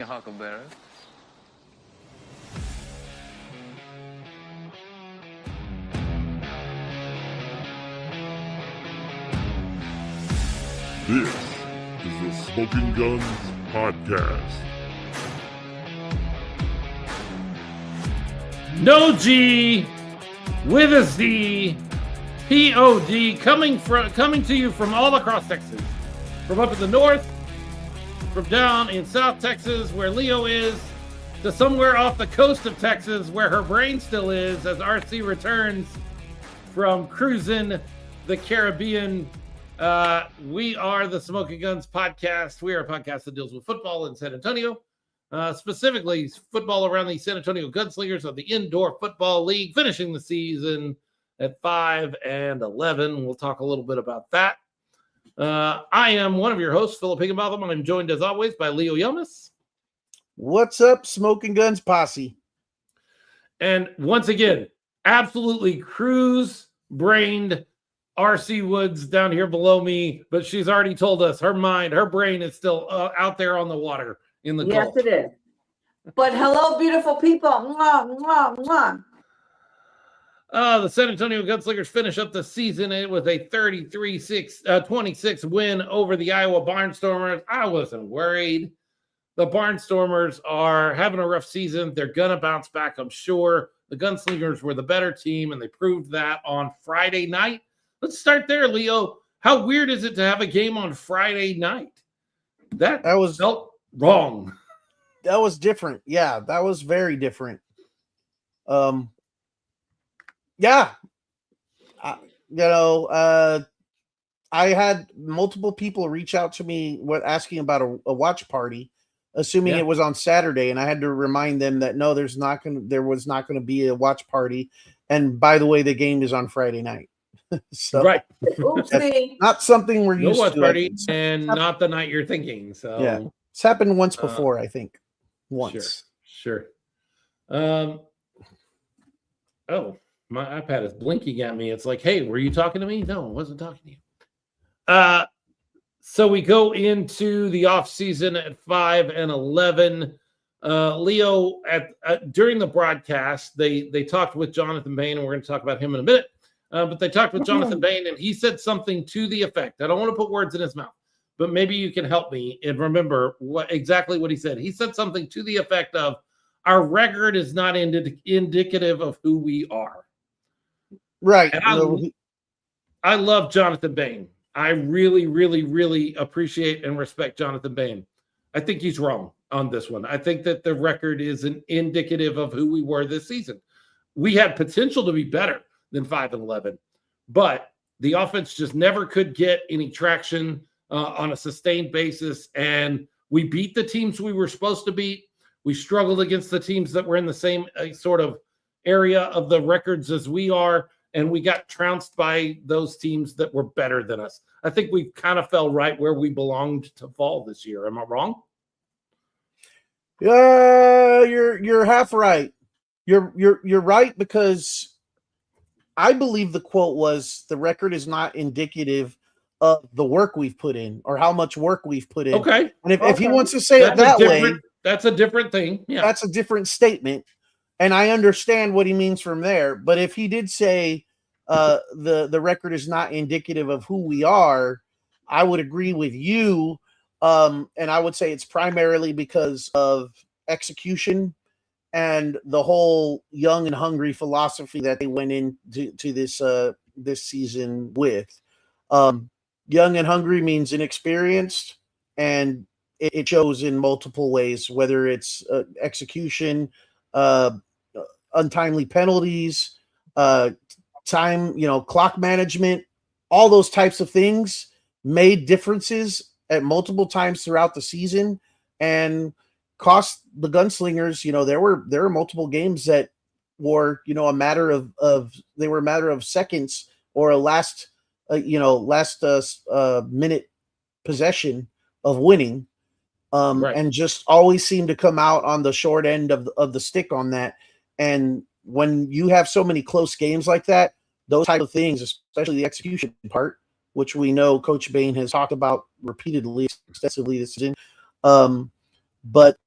Huckleberry. This is the Smoking Guns Podcast. No G with a Z, P-O-D, coming to you from all across Texas, from up in the north, from down in South Texas where Leo is, to somewhere off the coast of Texas where her brain still is as RC returns from cruising the Caribbean. We are the Smoking Guns Podcast. We are a podcast that deals with football in San Antonio. Specifically football around the San Antonio Gunslingers of the Indoor Football League, finishing the season at 5-11. We'll talk a little bit about that. I am one of your hosts, Philip Higginbotham. I'm joined as always by Leo Yomis. What's up, Smoking Guns Posse? And once again, absolutely cruise-brained RC Woods down here below me, but she's already told us her brain is still out there on the water. In the yes, Gulf. It is. But hello, beautiful people. Mwah, mwah, mwah. The San Antonio Gunslingers finish up the season with a 33-26 win over the Iowa Barnstormers. I wasn't worried. The Barnstormers are having a rough season. They're going to bounce back, I'm sure. The Gunslingers were the better team, and they proved that on Friday night. Let's start there, Leo. How weird is it to have a game on Friday night? That was felt wrong. That was different. Yeah, that was very different. I had multiple people reach out to me asking about a watch party, assuming it was on Saturday, and I had to remind them that no, there was not going to be a watch party. And by the way, the game is on Friday night. So right. Not something we're used to. No watch party, and not the night you're thinking. So yeah. It's happened once before, I think. Once. Sure. Oh, my iPad is blinking at me. It's like, hey, were you talking to me? No, I wasn't talking to you. So we go into the offseason at 5-11. Leo, during the broadcast, they talked with Jonathan Bain, and we're going to talk about him in a minute. But they talked with Jonathan Bain, and he said something to the effect. I don't want to put words in his mouth, but maybe you can help me and remember exactly what he said. He said something to the effect of, our record is not indicative of who we are. Right. And I love Jonathan Bain. I really, really, really appreciate and respect Jonathan Bain. I think he's wrong on this one. I think that the record isn't indicative of who we were this season. We had potential to be better than 5-11, but the offense just never could get any traction on a sustained basis, and we beat the teams we were supposed to beat. We struggled against the teams that were in the same sort of area of the records as we are, and we got trounced by those teams that were better than us. I think we kind of fell right where we belonged to fall this year. Am I wrong? You're half right. You're right, because I believe the quote was, the record is not indicative of the work we've put in or how much work we've put in. Okay. And if he wants to say it that way, that's a different thing. Yeah. That's a different statement. And I understand what he means from there. But if he did say the record is not indicative of who we are, I would agree with you. And I would say it's primarily because of execution and the whole young and hungry philosophy that they went into this season with. Young and hungry means inexperienced, and it shows in multiple ways, whether it's execution, untimely penalties, time, clock management, all those types of things made differences at multiple times throughout the season and cost the Gunslingers. There were multiple games that were, a matter of seconds or a last minute possession of winning. Right. And just always seem to come out on the short end of the stick on that. And when you have so many close games like that, those type of things, especially the execution part, which we know Coach Bain has talked about repeatedly, extensively this season. But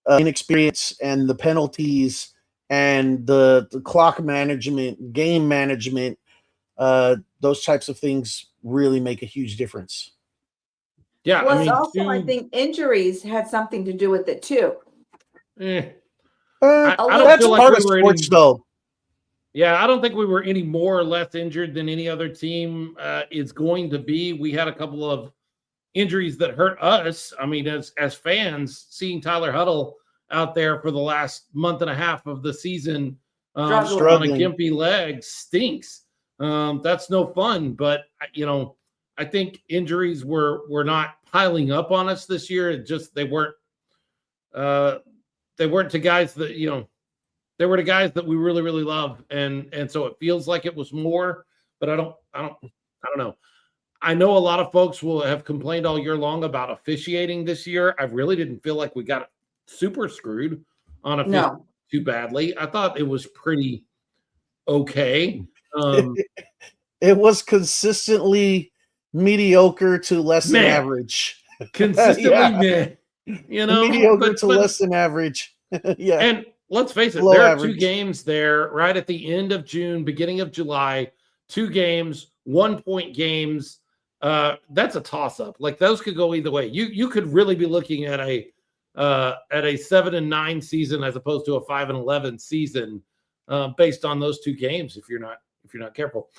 inexperience and the penalties and the clock management, game management, those types of things really make a huge difference. Yeah, Plus, also, I think injuries had something to do with it too. I That's don't feel like part we of were sports, though. Yeah, I don't think we were any more or less injured than any other team is going to be. We had a couple of injuries that hurt us. I mean, as fans, seeing Tyler Huddle out there for the last month and a half of the season on a gimpy leg stinks. That's no fun. But I think injuries were not piling up on us this year. It just they weren't to guys that they were the guys that we really, really love. And so it feels like it was more, but I don't know. I know a lot of folks will have complained all year long about officiating this year. I really didn't feel like we got super screwed on officiating too badly. I thought it was pretty okay. It was consistently mediocre to less than average. Consistently, mediocre to less than average. Yeah. And let's face it, there are 2 games there right at the end of June, beginning of July, 2 games, 1-point games. That's a toss-up. Like those could go either way. You could really be looking at a 7-9 season as opposed to a 5-11 season based on those 2 games if you're not careful.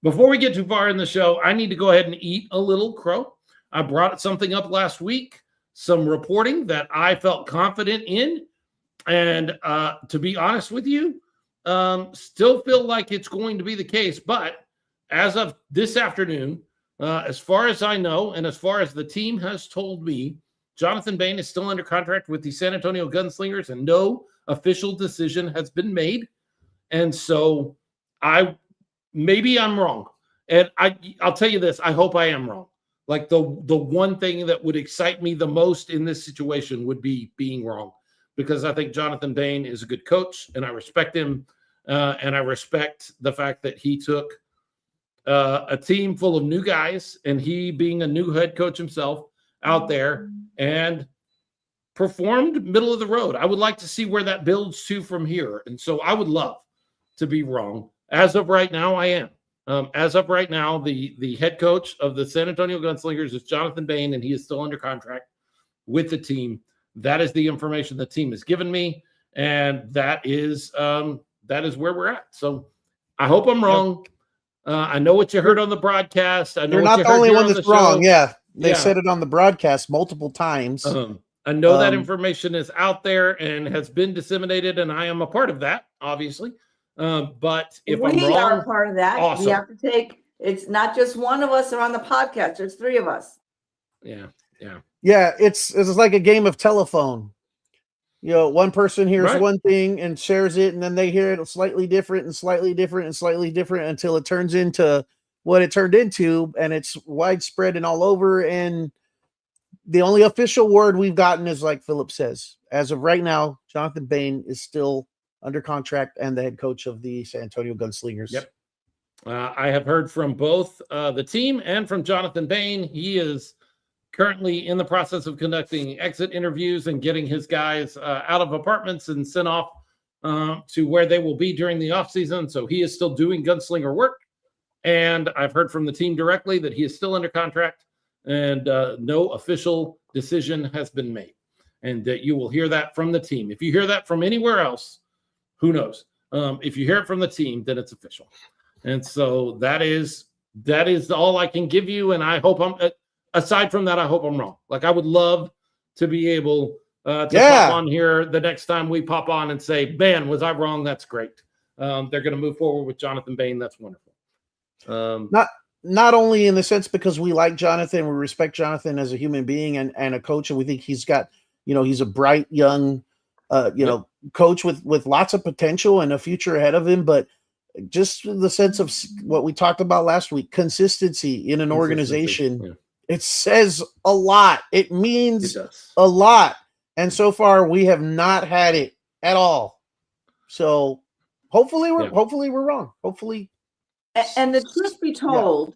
Before we get too far in the show, I need to go ahead and eat a little crow. I brought something up last week, some reporting that I felt confident in. And to be honest with you, still feel like it's going to be the case. But as of this afternoon, as far as I know, and as far as the team has told me, Jonathan Bain is still under contract with the San Antonio Gunslingers, and no official decision has been made. And so maybe I'm wrong. And I'll tell you this, I hope I am wrong. Like the one thing that would excite me the most in this situation would be being wrong. Because I think Jonathan Bain is a good coach, and I respect him, and I respect the fact that he took a team full of new guys, and he being a new head coach himself out there and performed middle of the road. I would like to see where that builds to from here, and so I would love to be wrong. As of right now, I am. As of right now, the head coach of the San Antonio Gunslingers is Jonathan Bain, and he is still under contract with the team. That is the information the team has given me, and that is where we're at. So I hope I'm wrong. I know what you heard on the broadcast. I know you're not the only one that's wrong. Yeah, they said it on the broadcast multiple times. I know that information is out there and has been disseminated, and I am a part of that, obviously. But if I'm wrong, we are a part of that. Awesome. We have to take. It's not just one of us are on the podcast. There's 3 of us. Yeah, it's like a game of telephone. One person hears one thing and shares it, and then they hear it slightly different and slightly different and slightly different until it turns into what it turned into, and it's widespread and all over. And the only official word we've gotten is, like Philip says, as of right now, Jonathan Bain is still under contract and the head coach of the San Antonio Gunslingers. Yep. I have heard from both the team and from Jonathan Bain. He is currently in the process of conducting exit interviews and getting his guys out of apartments and sent off to where they will be during the offseason. So he is still doing gunslinger work. And I've heard from the team directly that he is still under contract and no official decision has been made. And that you will hear that from the team. If you hear that from anywhere else, who knows? If you hear it from the team, then it's official. And so that is all I can give you. And I hope aside from that, I hope I'm wrong. Like I would love to be able to pop on here the next time we pop on and say, man, was I wrong? That's great. They're going to move forward with Jonathan Bain. That's wonderful. Not only in the sense because we like Jonathan, we respect Jonathan as a human being and a coach, and we think he's got, he's a bright young, coach with lots of potential and a future ahead of him, but just the sense of what we talked about last week, consistency in an organization. Yeah. It says a lot. It means a lot. And so far we have not had it at all. So hopefully we're wrong. Hopefully. And the truth be told,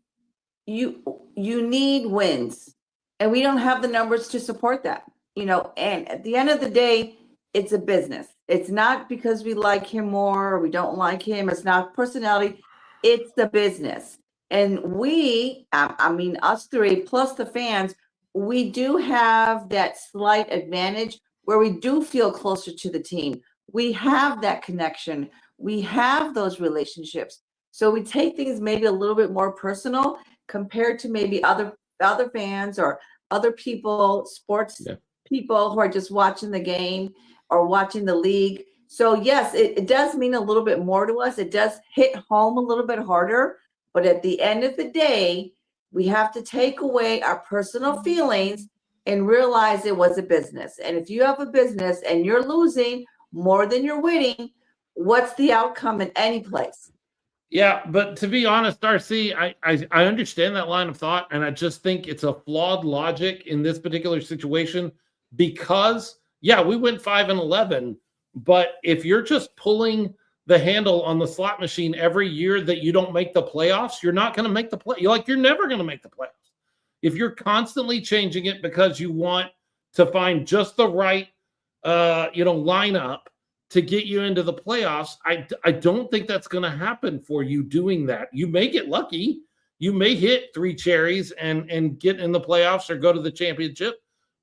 you need wins, and we don't have the numbers to support that, and at the end of the day, it's a business. It's not because we like him more or we don't like him. It's not personality. It's the business. And we, I mean, us three plus the fans, we do have that slight advantage where we do feel closer to the team. We have that connection. We have those relationships. So we take things maybe a little bit more personal compared to maybe other fans or other people, sports people who are just watching the game or watching the league. So yes, it does mean a little bit more to us. It does hit home a little bit harder. But at the end of the day, we have to take away our personal feelings and realize it was a business. And if you have a business and you're losing more than you're winning, what's the outcome in any place? Yeah, but to be honest, Darcy, I understand that line of thought, and I just think it's a flawed logic in this particular situation because, yeah, we went 5-11, but if you're just pulling the handle on the slot machine every year that you don't make the playoffs, you're not going to make the play. You're never going to make the playoffs. If you're constantly changing it because you want to find just the right, lineup to get you into the playoffs, I don't think that's going to happen for you doing that. You may get lucky. You may hit 3 cherries and get in the playoffs or go to the championship,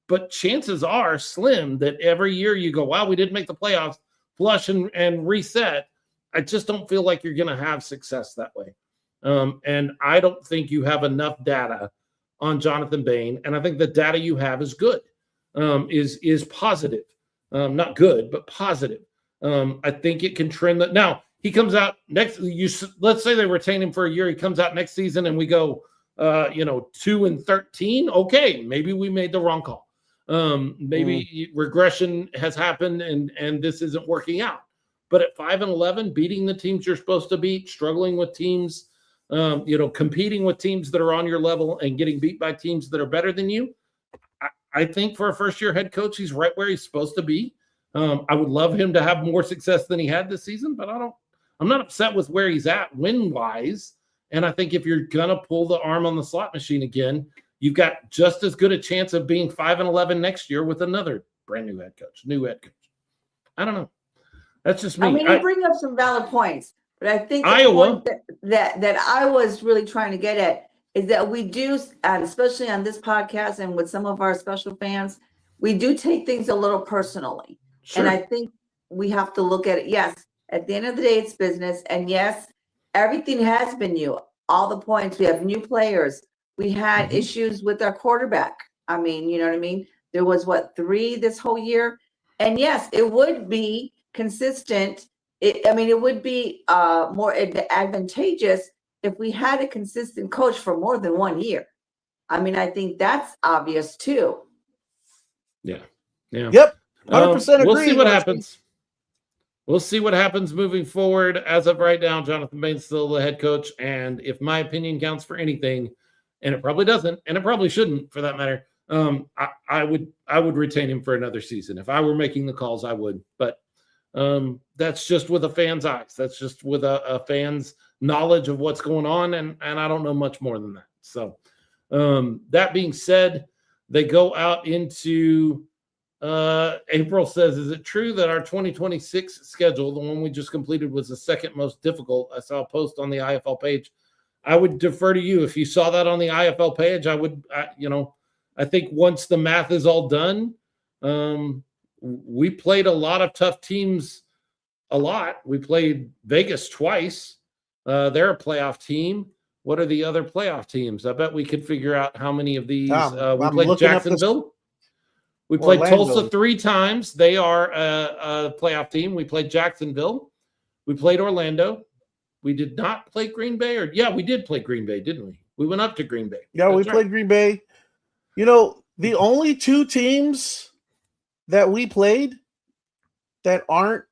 but chances are slim that every year you go, wow, we didn't make the playoffs, flush and reset. I just don't feel like you're going to have success that way. And I don't think you have enough data on Jonathan Bain. And I think the data you have is good, is positive. Not good, but positive. I think it can trend that. Now, he comes out next. Let's say they retain him for a year. He comes out next season and we go, 2-13. Okay, maybe we made the wrong call. Maybe regression has happened and this isn't working out. But at 5-11, beating the teams you're supposed to beat, struggling with teams, competing with teams that are on your level and getting beat by teams that are better than you, I think for a first-year head coach, he's right where he's supposed to be. I would love him to have more success than he had this season, but I'm not upset with where he's at win-wise. And I think if you're going to pull the arm on the slot machine again, you've got just as good a chance of being 5-11 next year with another brand new head coach. I don't know. That's just me. I mean, you bring up some valid points, but I think Iowa that I was really trying to get at is that we do, and especially on this podcast and with some of our special fans, we do take things a little personally. Sure. And I think we have to look at it. Yes, at the end of the day, it's business. And yes, everything has been new. All the points. We have new players. We had issues with our quarterback. I mean, you know what I mean? There was 3 this whole year. And yes, it would be consistent. It would be more advantageous if we had a consistent coach for more than 1 year. I mean, I think that's obvious too. Yeah. Yep. 100% agree. We'll see what happens. We'll see what happens moving forward. As of right now, Jonathan Bain's still the head coach. And if my opinion counts for anything, and it probably doesn't, and it probably shouldn't for that matter, I would retain him for another season. If I were making the calls, I would. But that's just with a fan's eyes. That's just with a fan's knowledge of what's going on. And I don't know much more than that. So that being said, they go out into April says, is it true that our 2026 schedule, the one we just completed, was the second most difficult? I saw a post on the IFL page. I would defer to you. If you saw that on the IFL page, I think once the math is all done, we played a lot of tough teams a lot. We played Vegas twice. They're a playoff team. What are the other playoff teams? I bet we could figure out how many of these. We played Jacksonville. We played Tulsa 3 times. They are a playoff team. We played Jacksonville. We played Orlando. We did not play Green Bay. We did play Green Bay, didn't we? We went up to Green Bay. Yeah, we played Green Bay. The only 2 teams that we played that aren't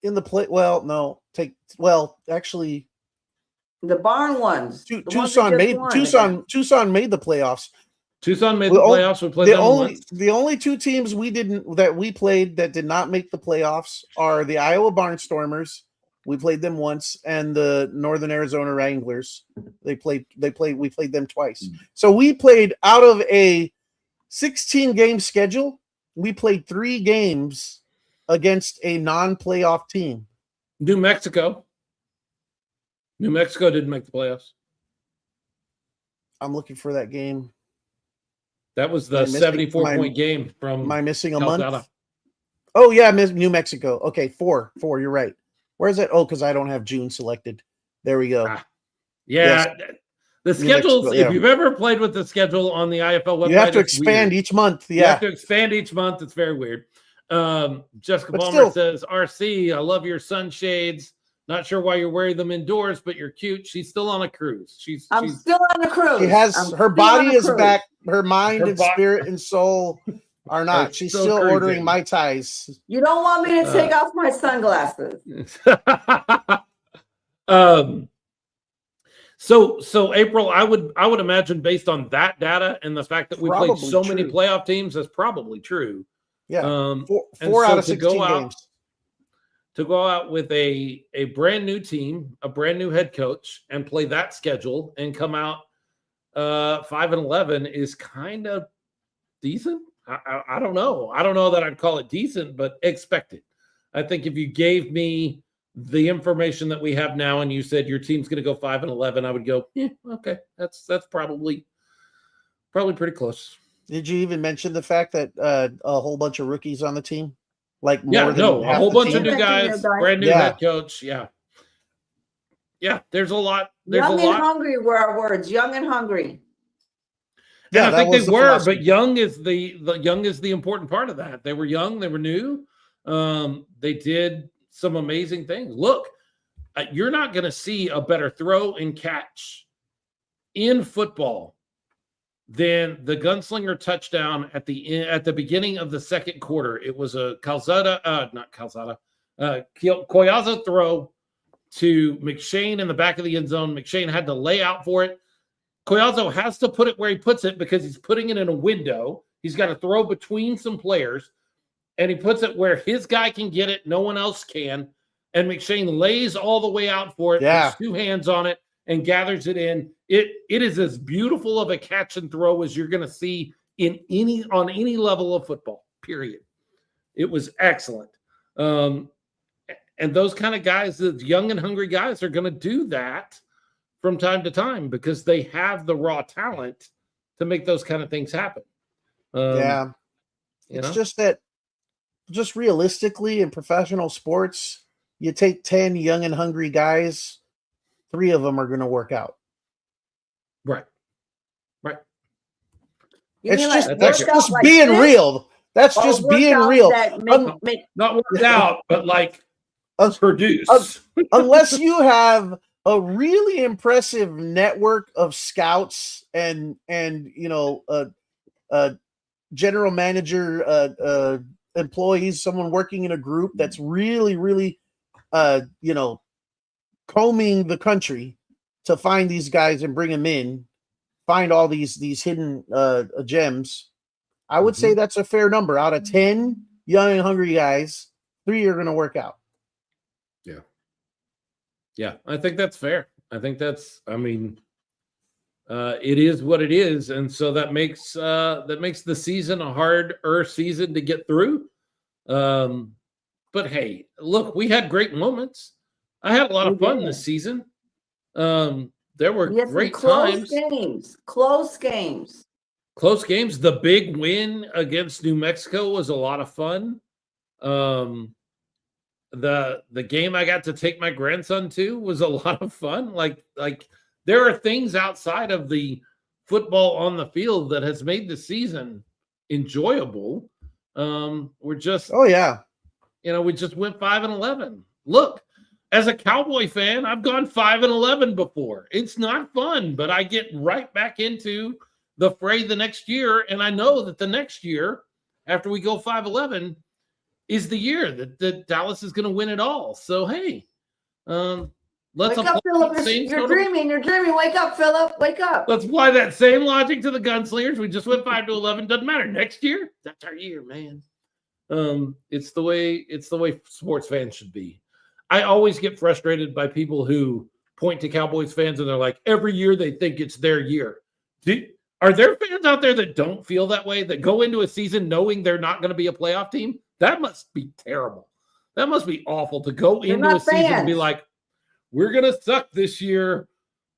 in the play. Actually, the barn ones. Tucson made the playoffs. Tucson made the playoffs. We played them once. The only 2 teams that we played that did not make the playoffs are the Iowa Barnstormers. We played them once, and the Northern Arizona Wranglers. We played them twice. So we played out of a 16-game schedule. we played 3 games against a non-playoff team. New Mexico. New Mexico didn't make the playoffs. I'm looking for that game. That was the 74-point game from. Am I missing a Calzada. month? Oh yeah, New Mexico. Okay, 4. You're right. Where's that? Oh, because I don't have June selected. There we go. Yeah, yes. The schedules. Mexico, if you've ever played with the schedule on the IFL website, you have to expand each month. Yeah, you have to expand each month. It's very weird. Jessica But Palmer still. says, "RC, I love your sunshades. Not sure why you're wearing them indoors, but you're cute." She's still on a cruise. She's still on a cruise. She has her body is back. Her mind Her and body- spirit and soul are not. She's still ordering Mai Tais. You don't want me to take off my sunglasses. So April, I would imagine based on that data and the fact that we played Probably so many true. playoff teams, that's probably true. Yeah, And four so out of to 16 go out- games. To go out with a brand new team, a brand new head coach, and play that schedule and come out 5-11 is kind of decent. I don't know. I don't know that I'd call it decent, but expected. I think if you gave me the information that we have now and you said your team's going to go 5-11, I would go, yeah, okay, that's probably pretty close. Did you even mention the fact that a whole bunch of rookies on the team? Like Yeah, more than no, a half whole the bunch team? of new guys, brand new head coach. Yeah, there's a lot. Young and hungry were our words. Young and hungry. Yeah, I think was they the were, philosophy. but young is the important part of that. They were young, they were new. They did some amazing things. Look, you're not going to see a better throw and catch in football than the Gunslinger touchdown at the beginning of the second quarter. It was a Collazo throw to McShane in the back of the end zone. McShane had to lay out for it. Collazo has to put it where he puts it because he's putting it in a window. He's got to throw between some players, and he puts it where his guy can get it, no one else can. And McShane lays all the way out for it, puts 2 hands on it, and gathers it in. It is as beautiful of a catch and throw as you're going to see on any level of football, period. It was excellent. And those kind of guys, the young and hungry guys, are going to do that from time to time because they have the raw talent to make those kind of things happen. It's just that, just realistically in professional sports, you take 10 young and hungry guys, 3 of them are going to work out. Right. It's just like being this, real. That's just being real. Not worked out, but like produce. Unless you have a really impressive network of scouts and general manager employees, someone working in a group that's really combing the country to find these guys and bring them in, find all these hidden gems. I would say that's a fair number. Out of 10 young and hungry guys, 3 are going to work out. Yeah, I think that's fair. I think it is what it is, and so that makes the season a harder season to get through. But hey, look, we had great moments. I had a lot of fun this season. There were great times. Close games. The big win against New Mexico was a lot of fun. The game I got to take my grandson to was a lot of fun. Like there are things outside of the football on the field that has made the season enjoyable. We just went 5-11. Look, as a Cowboy fan, I've gone 5-11 before. It's not fun, but I get right back into the fray the next year, and I know that the next year, after we go 5-11, is the year that Dallas is going to win it all. So hey, let's wake up, Philip. You're dreaming. Wake up, Philip. Wake up. Let's apply that same logic to the Gunslingers. We just went 5-11. Doesn't matter. Next year, that's our year, man. It's the way sports fans should be. I always get frustrated by people who point to Cowboys fans and they're like, every year they think it's their year. Are there fans out there that don't feel that way, that go into a season knowing they're not going to be a playoff team? That must be terrible. That must be awful to go They're into a not season and be fans. like, we're going to suck this year.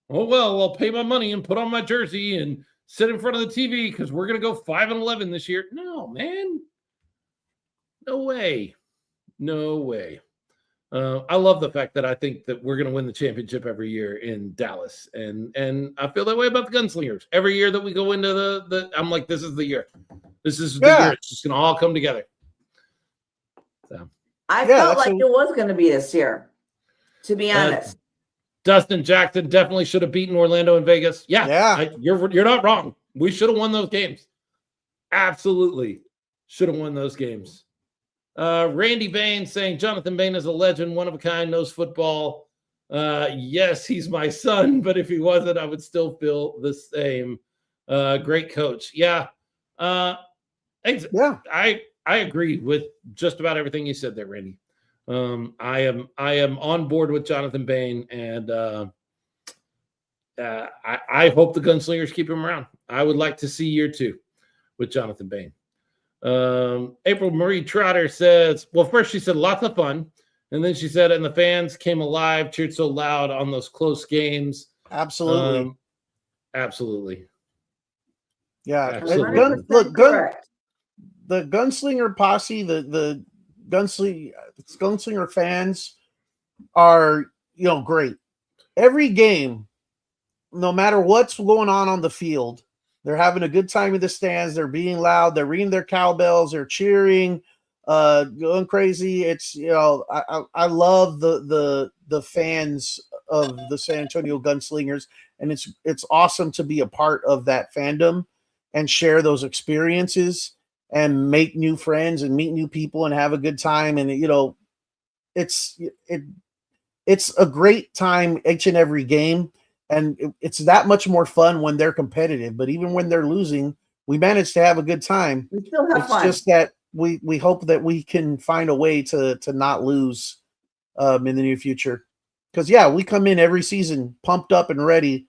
Oh, well, I'll pay my money and put on my jersey and sit in front of the TV because we're going to go 5-11 this year. No, man. No way. No way. I love the fact that I think that we're going to win the championship every year in Dallas. And I feel that way about the Gunslingers. Every year that we go into the I'm like, this is the year. This is the year. It's just going to all come together. So I felt like it was going to be this year, to be honest. Dustin Jackson definitely should have beaten Orlando in Vegas. Yeah. You're not wrong. We should have won those games. Absolutely should have won those games. Randy Bain saying Jonathan Bain is a legend, one of a kind, knows football. Yes, he's my son, but if he wasn't, I would still feel the same. Great coach. Yeah. I agree with just about everything you said there, Randy. I am on board with Jonathan Bain, and I hope the Gunslingers keep him around. I would like to see year 2 with Jonathan Bain. April Marie Trotter says, well, first she said lots of fun, and then she said, and the fans came alive, cheered so loud on those close games. Absolutely. Absolutely. Yeah. Absolutely. The Gunslinger posse, the Gunslinger fans are, great. Every game, no matter what's going on the field, they're having a good time in the stands. They're being loud. They're ringing their cowbells. They're cheering, going crazy. It's I love the fans of the San Antonio Gunslingers, and it's awesome to be a part of that fandom and share those experiences and make new friends and meet new people and have a good time. And it's a great time each and every game. And it's that much more fun when they're competitive. But even when they're losing, we manage to have a good time. We still have fun. It's just that we hope that we can find a way to not lose in the near future. Because, we come in every season pumped up and ready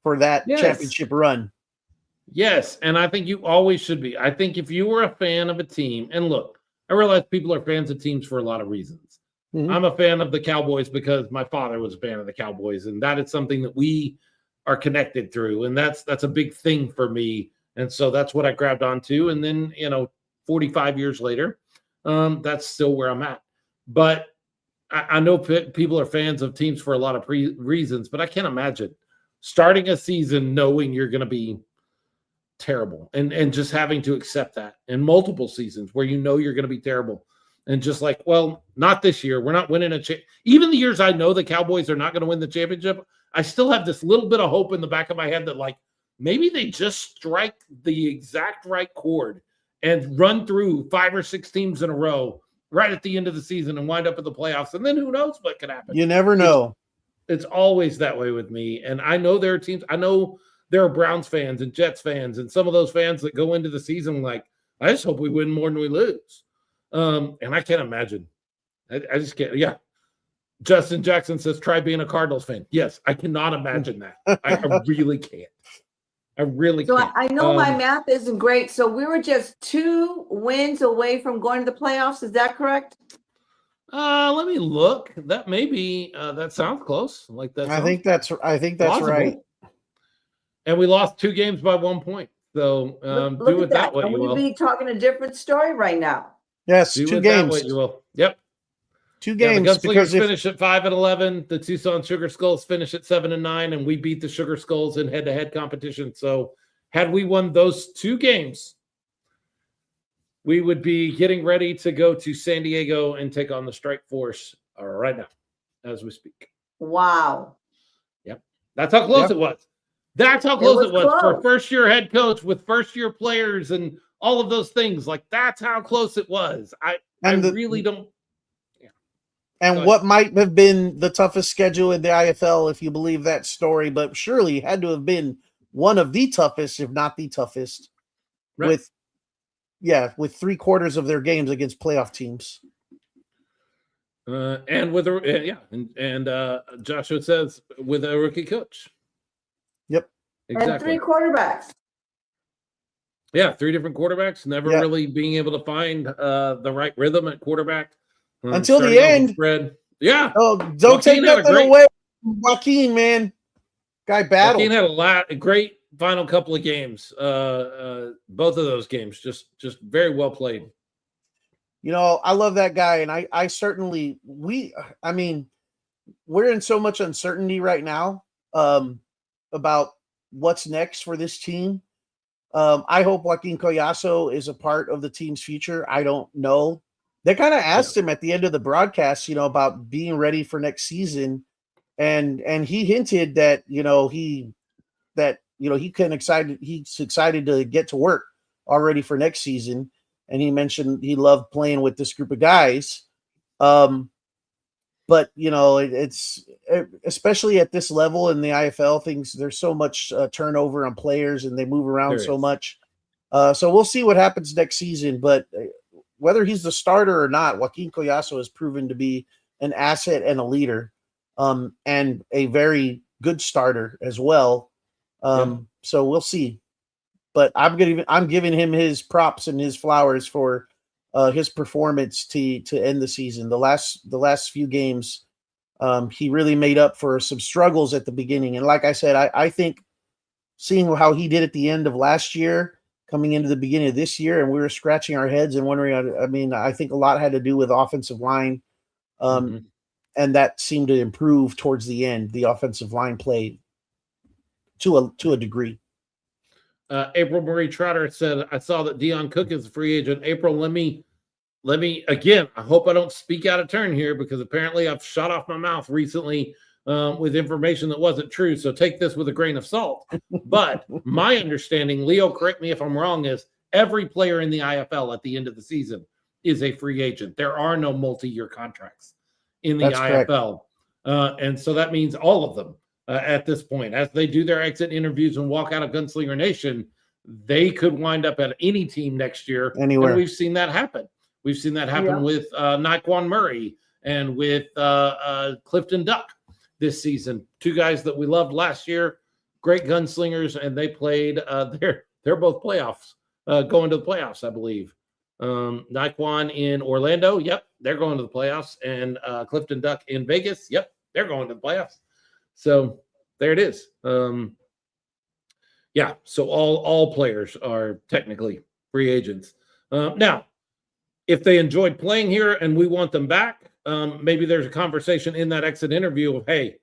for that championship run. Yes, and I think you always should be. I think if you were a fan of a team, and look, I realize people are fans of teams for a lot of reasons. Mm-hmm. I'm a fan of the Cowboys because my father was a fan of the Cowboys, and that is something that we are connected through, and that's a big thing for me, and so that's what I grabbed onto. And then 45 years later, that's still where I'm at. But I know people are fans of teams for a lot of reasons, but I can't imagine starting a season knowing you're going to be terrible and just having to accept that in multiple seasons where you're going to be terrible. And just like, well, not this year. We're not winning even the years I know the Cowboys are not going to win the championship, I still have this little bit of hope in the back of my head that like maybe they just strike the exact right chord and run through 5 or 6 teams in a row right at the end of the season and wind up in the playoffs. And then who knows what could happen. You never know. It's always that way with me. And I know there are teams. I know there are Browns fans and Jets fans and some of those fans that go into the season like, I just hope we win more than we lose. And I can't imagine. I just can't. Yeah. Justin Jackson says, try being a Cardinals fan. Yes, I cannot imagine that. I really can't. I really can't. So I know my math isn't great. So we were just 2 wins away from going to the playoffs. Is that correct? Let me look. That may be, that sounds close. Like that. I think that's possible. Right. And we lost 2 games by 1 point. So look do with that what you will. We'd be talking a different story right now. Yes, do 2 with games. That what you will. Yep. 2 games. The Gunslingers finish at 5-11. The Tucson Sugar Skulls finish at 7-9, and we beat the Sugar Skulls in head-to-head competition. So, had we won those 2 games, we would be getting ready to go to San Diego and take on the Strike Force right now, as we speak. Wow. Yep, that's how close it was. That's how close it was for first-year head coach with first-year players and all of those things. Like that's how close it was. I really don't. And what might have been the toughest schedule in the IFL, if you believe that story, but surely had to have been one of the toughest, if not the toughest, right. with 3/4 of their games against playoff teams. And with Joshua says with a rookie coach. Yep, exactly. And 3 quarterbacks. Yeah, 3 different quarterbacks, never Yeah. really being able to find the right rhythm at quarterback. Until the Starting off with end. Fred. Yeah. Oh, don't Joaquin take had a nothing great away from Joaquin, man. Guy battled. Joaquin had a great final couple of games. Both of those games just very well played. You know, I love that guy, and I certainly I mean, we're in so much uncertainty right now about what's next for this team. I hope Joaquin Collazo is a part of the team's future. I don't know. They kind of asked him at the end of the broadcast, you know, about being ready for next season, and he hinted that he's excited to get to work already for next season, and he mentioned he loved playing with this group of guys. But it's especially at this level in the IFL, there's so much turnover on players, and they move around so much. So we'll see what happens next season. But whether he's the starter or not, Joaquin Collazo has proven to be an asset and a leader, and a very good starter as well. So we'll see. But I'm giving him his props and his flowers for his performance to end the season. The last few games, he really made up for some struggles at the beginning. And like I said, I think seeing how he did at the end of last year, coming into the beginning of this year, and we were scratching our heads and wondering. I mean, I think a lot had to do with offensive line, and that seemed to improve towards the end. The offensive line play to a degree. April Marie Trotter said, "I saw that Dion Cook is a free agent." April, let me again. I hope I don't speak out of turn here, because apparently I've shot off my mouth recently with information that wasn't true. So take this with a grain of salt. But my understanding, Leo, correct me if I'm wrong, is every player in the IFL at the end of the season is a free agent. There are no multi-year contracts in the IFL, and so that means all of them. At this point, as they do their exit interviews and walk out of Gunslinger Nation, they could wind up at any team next year. Anywhere. And we've seen that happen. We've seen that happen with Naquan Murray and with Clifton Duck this season. 2 guys that we loved last year, great gunslingers, and they played. They're both playoffs, going to the playoffs, I believe. Naquan in Orlando, yep, they're going to the playoffs, and Clifton Duck in Vegas, yep, they're going to the playoffs. So there it is. So all players are technically free agents. Now, if they enjoyed playing here and we want them back, maybe there's a conversation in that exit interview of, hey,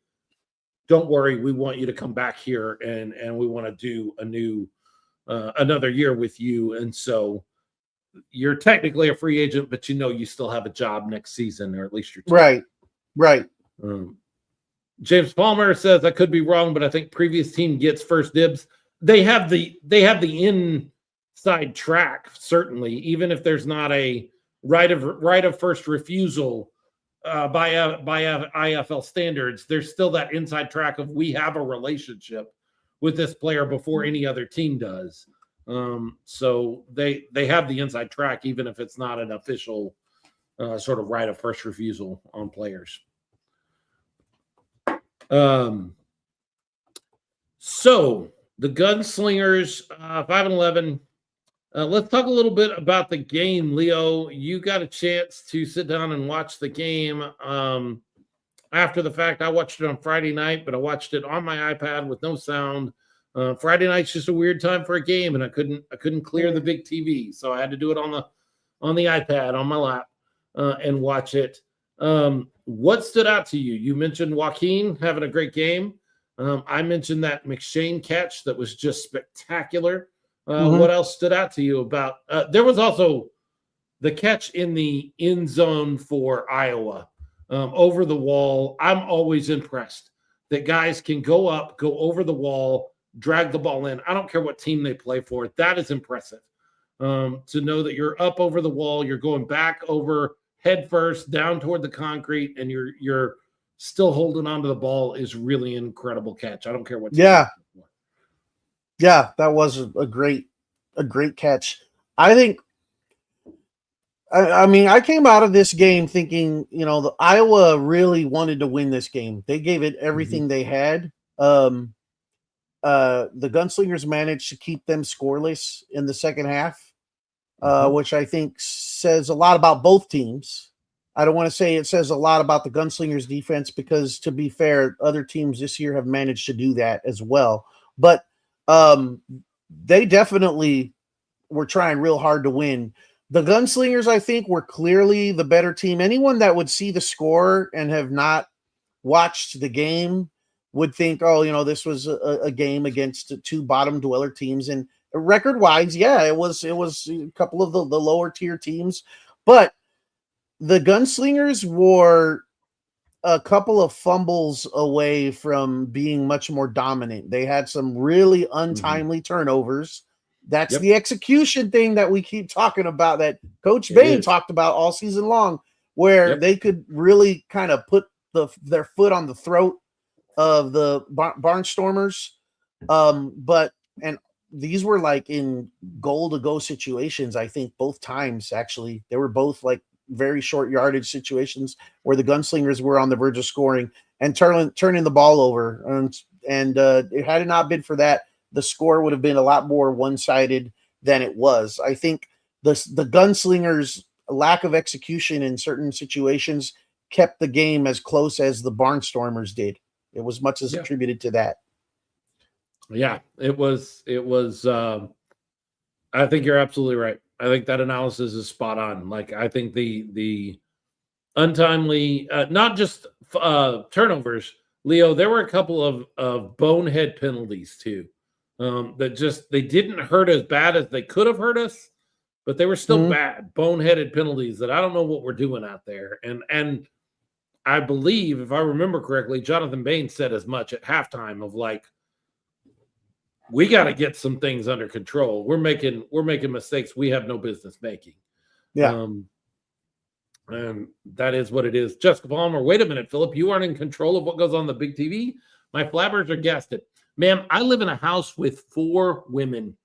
don't worry, we want you to come back here, and we want to do another year with you. And so you're technically a free agent, but you still have a job next season, or at least you're right. James Palmer says, I could be wrong, but I think previous team gets first dibs. They have the inside track, certainly, even if there's not a right of first refusal by IFL standards. There's still that inside track of, we have a relationship with this player before any other team does. So they have the inside track, even if it's not an official sort of right of first refusal on players. So the Gunslingers, 5-11. Let's talk a little bit about the game. Leo, you got a chance to sit down and watch the game after the fact. I watched it on Friday night, but I watched it on my iPad with no sound. Friday night's just a weird time for a game, and I couldn't clear the big TV, so I had to do it on the iPad on my lap and watch it. What stood out to you? You mentioned Joaquin having a great game. I mentioned that McShane catch that was just spectacular. What else stood out to you about? There was also the catch in the end zone for Iowa over the wall. I'm always impressed that guys can go up, go over the wall, drag the ball in. I don't care what team they play for. That is impressive. To know that you're up over the wall, you're going back over head first down toward the concrete, and you're still holding onto the ball is really an incredible catch. I don't care what. Yeah, that was a great catch. I think. I mean, I came out of this game thinking, the Iowa really wanted to win this game. They gave it everything they had. the Gunslingers managed to keep them scoreless in the second half, which I think says a lot about both teams. I don't want to say it says a lot about the Gunslingers defense because, to be fair, other teams this year have managed to do that as well. But they definitely were trying real hard to win. The Gunslingers, I think, were clearly the better team. Anyone that would see the score and have not watched the game would think, oh, this was a game against two bottom dweller teams. And record-wise, yeah, it was a couple of the lower tier teams. But the Gunslingers were a couple of fumbles away from being much more dominant. They had some really untimely turnovers. That's the execution thing that we keep talking about, that Coach Bain talked about all season long, where they could really kind of put their foot on the throat of the Barnstormers. And these were like in goal-to-go situations, I think, both times, actually. They were both like very short yardage situations where the Gunslingers were on the verge of scoring and turning the ball over. And had it not been for that, the score would have been a lot more one-sided than it was. I think the Gunslingers' lack of execution in certain situations kept the game as close as the Barnstormers did. It was much as attributed to that. Yeah, it was. I think you're absolutely right. I think that analysis is spot on. Like, I think the untimely, not just turnovers, Leo, there were a couple of bonehead penalties too. That they didn't hurt as bad as they could have hurt us, but they were still bad, boneheaded penalties that I don't know what we're doing out there. And I believe, if I remember correctly, Jonathan Bain said as much at halftime of like, we got to get some things under control. We're making mistakes we have no business making. Yeah. And that is what it is. Jessica Palmer, wait a minute, Philip, you aren't in control of what goes on the big TV? My flabbers are guessed it. Ma'am, I live in a house with 4 women.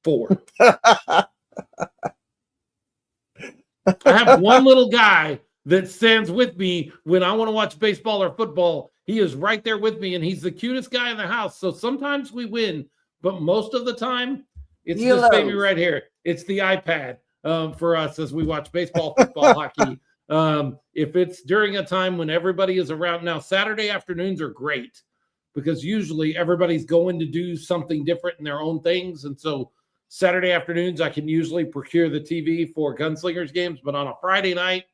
4. I have one little guy that stands with me when I want to watch baseball or football. He is right there with me, and he's the cutest guy in the house. So sometimes we win, but most of the time, it's this baby right here. It's the iPad for us as we watch baseball, football, hockey. If it's during a time when everybody is around. Now, Saturday afternoons are great because usually everybody's going to do something different in their own things. And so Saturday afternoons, I can usually procure the TV for Gunslingers games. But on a Friday night,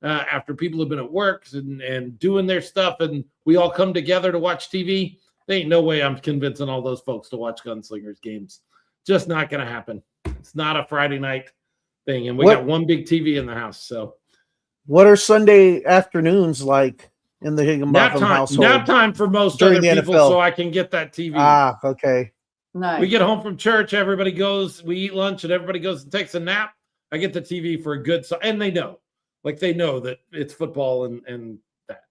after people have been at work and doing their stuff and we all come together to watch TV, there ain't no way I'm convincing all those folks to watch Gunslingers games. Just not going to happen. It's not a Friday night thing. And we got one big TV in the house. So what are Sunday afternoons like in the Higginbotham household? Nap time for most other people, so I can get that TV. Ah, okay. Nice. We get home from church, everybody goes, we eat lunch, and everybody goes and takes a nap. I get the TV for a good, and they know. Like, they know that it's football and that.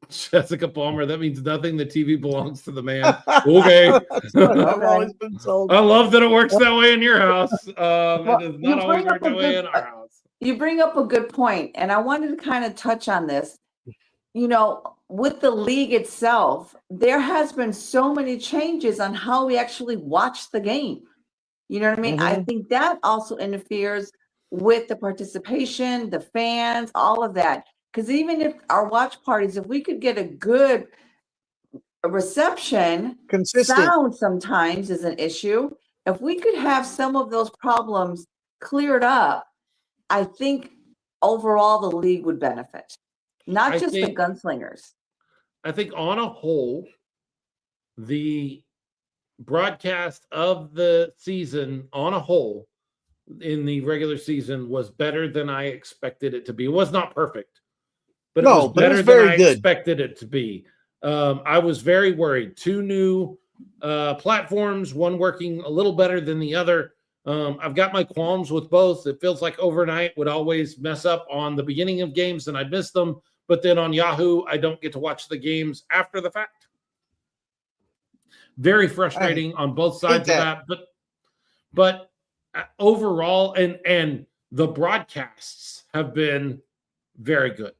Jessica Palmer, that means nothing. The TV belongs to the man. Okay. I've always been told. I love that it works that way in your house. It does not always work that way in our house. You bring up a good point, and I wanted to kind of touch on this. With the league itself, there has been so many changes on how we actually watch the game. You know what I mean? I think that also interferes with the participation, the fans, all of that. Because even if our watch parties, if we could get a good reception, consistent sound sometimes is an issue. If we could have some of those problems cleared up, I think overall the league would benefit. Not just the Gunslingers. I think on a whole, the broadcast of the season on a whole in the regular season was better than I expected it to be. It was not perfect, but it was better than I expected it to be. I was very worried. 2 new platforms, one working a little better than the other. I've got my qualms with both. It feels like overnight would always mess up on the beginning of games and I'd miss them. But then on Yahoo, I don't get to watch the games after the fact. Very frustrating on both sides of that. But overall, and the broadcasts have been very good.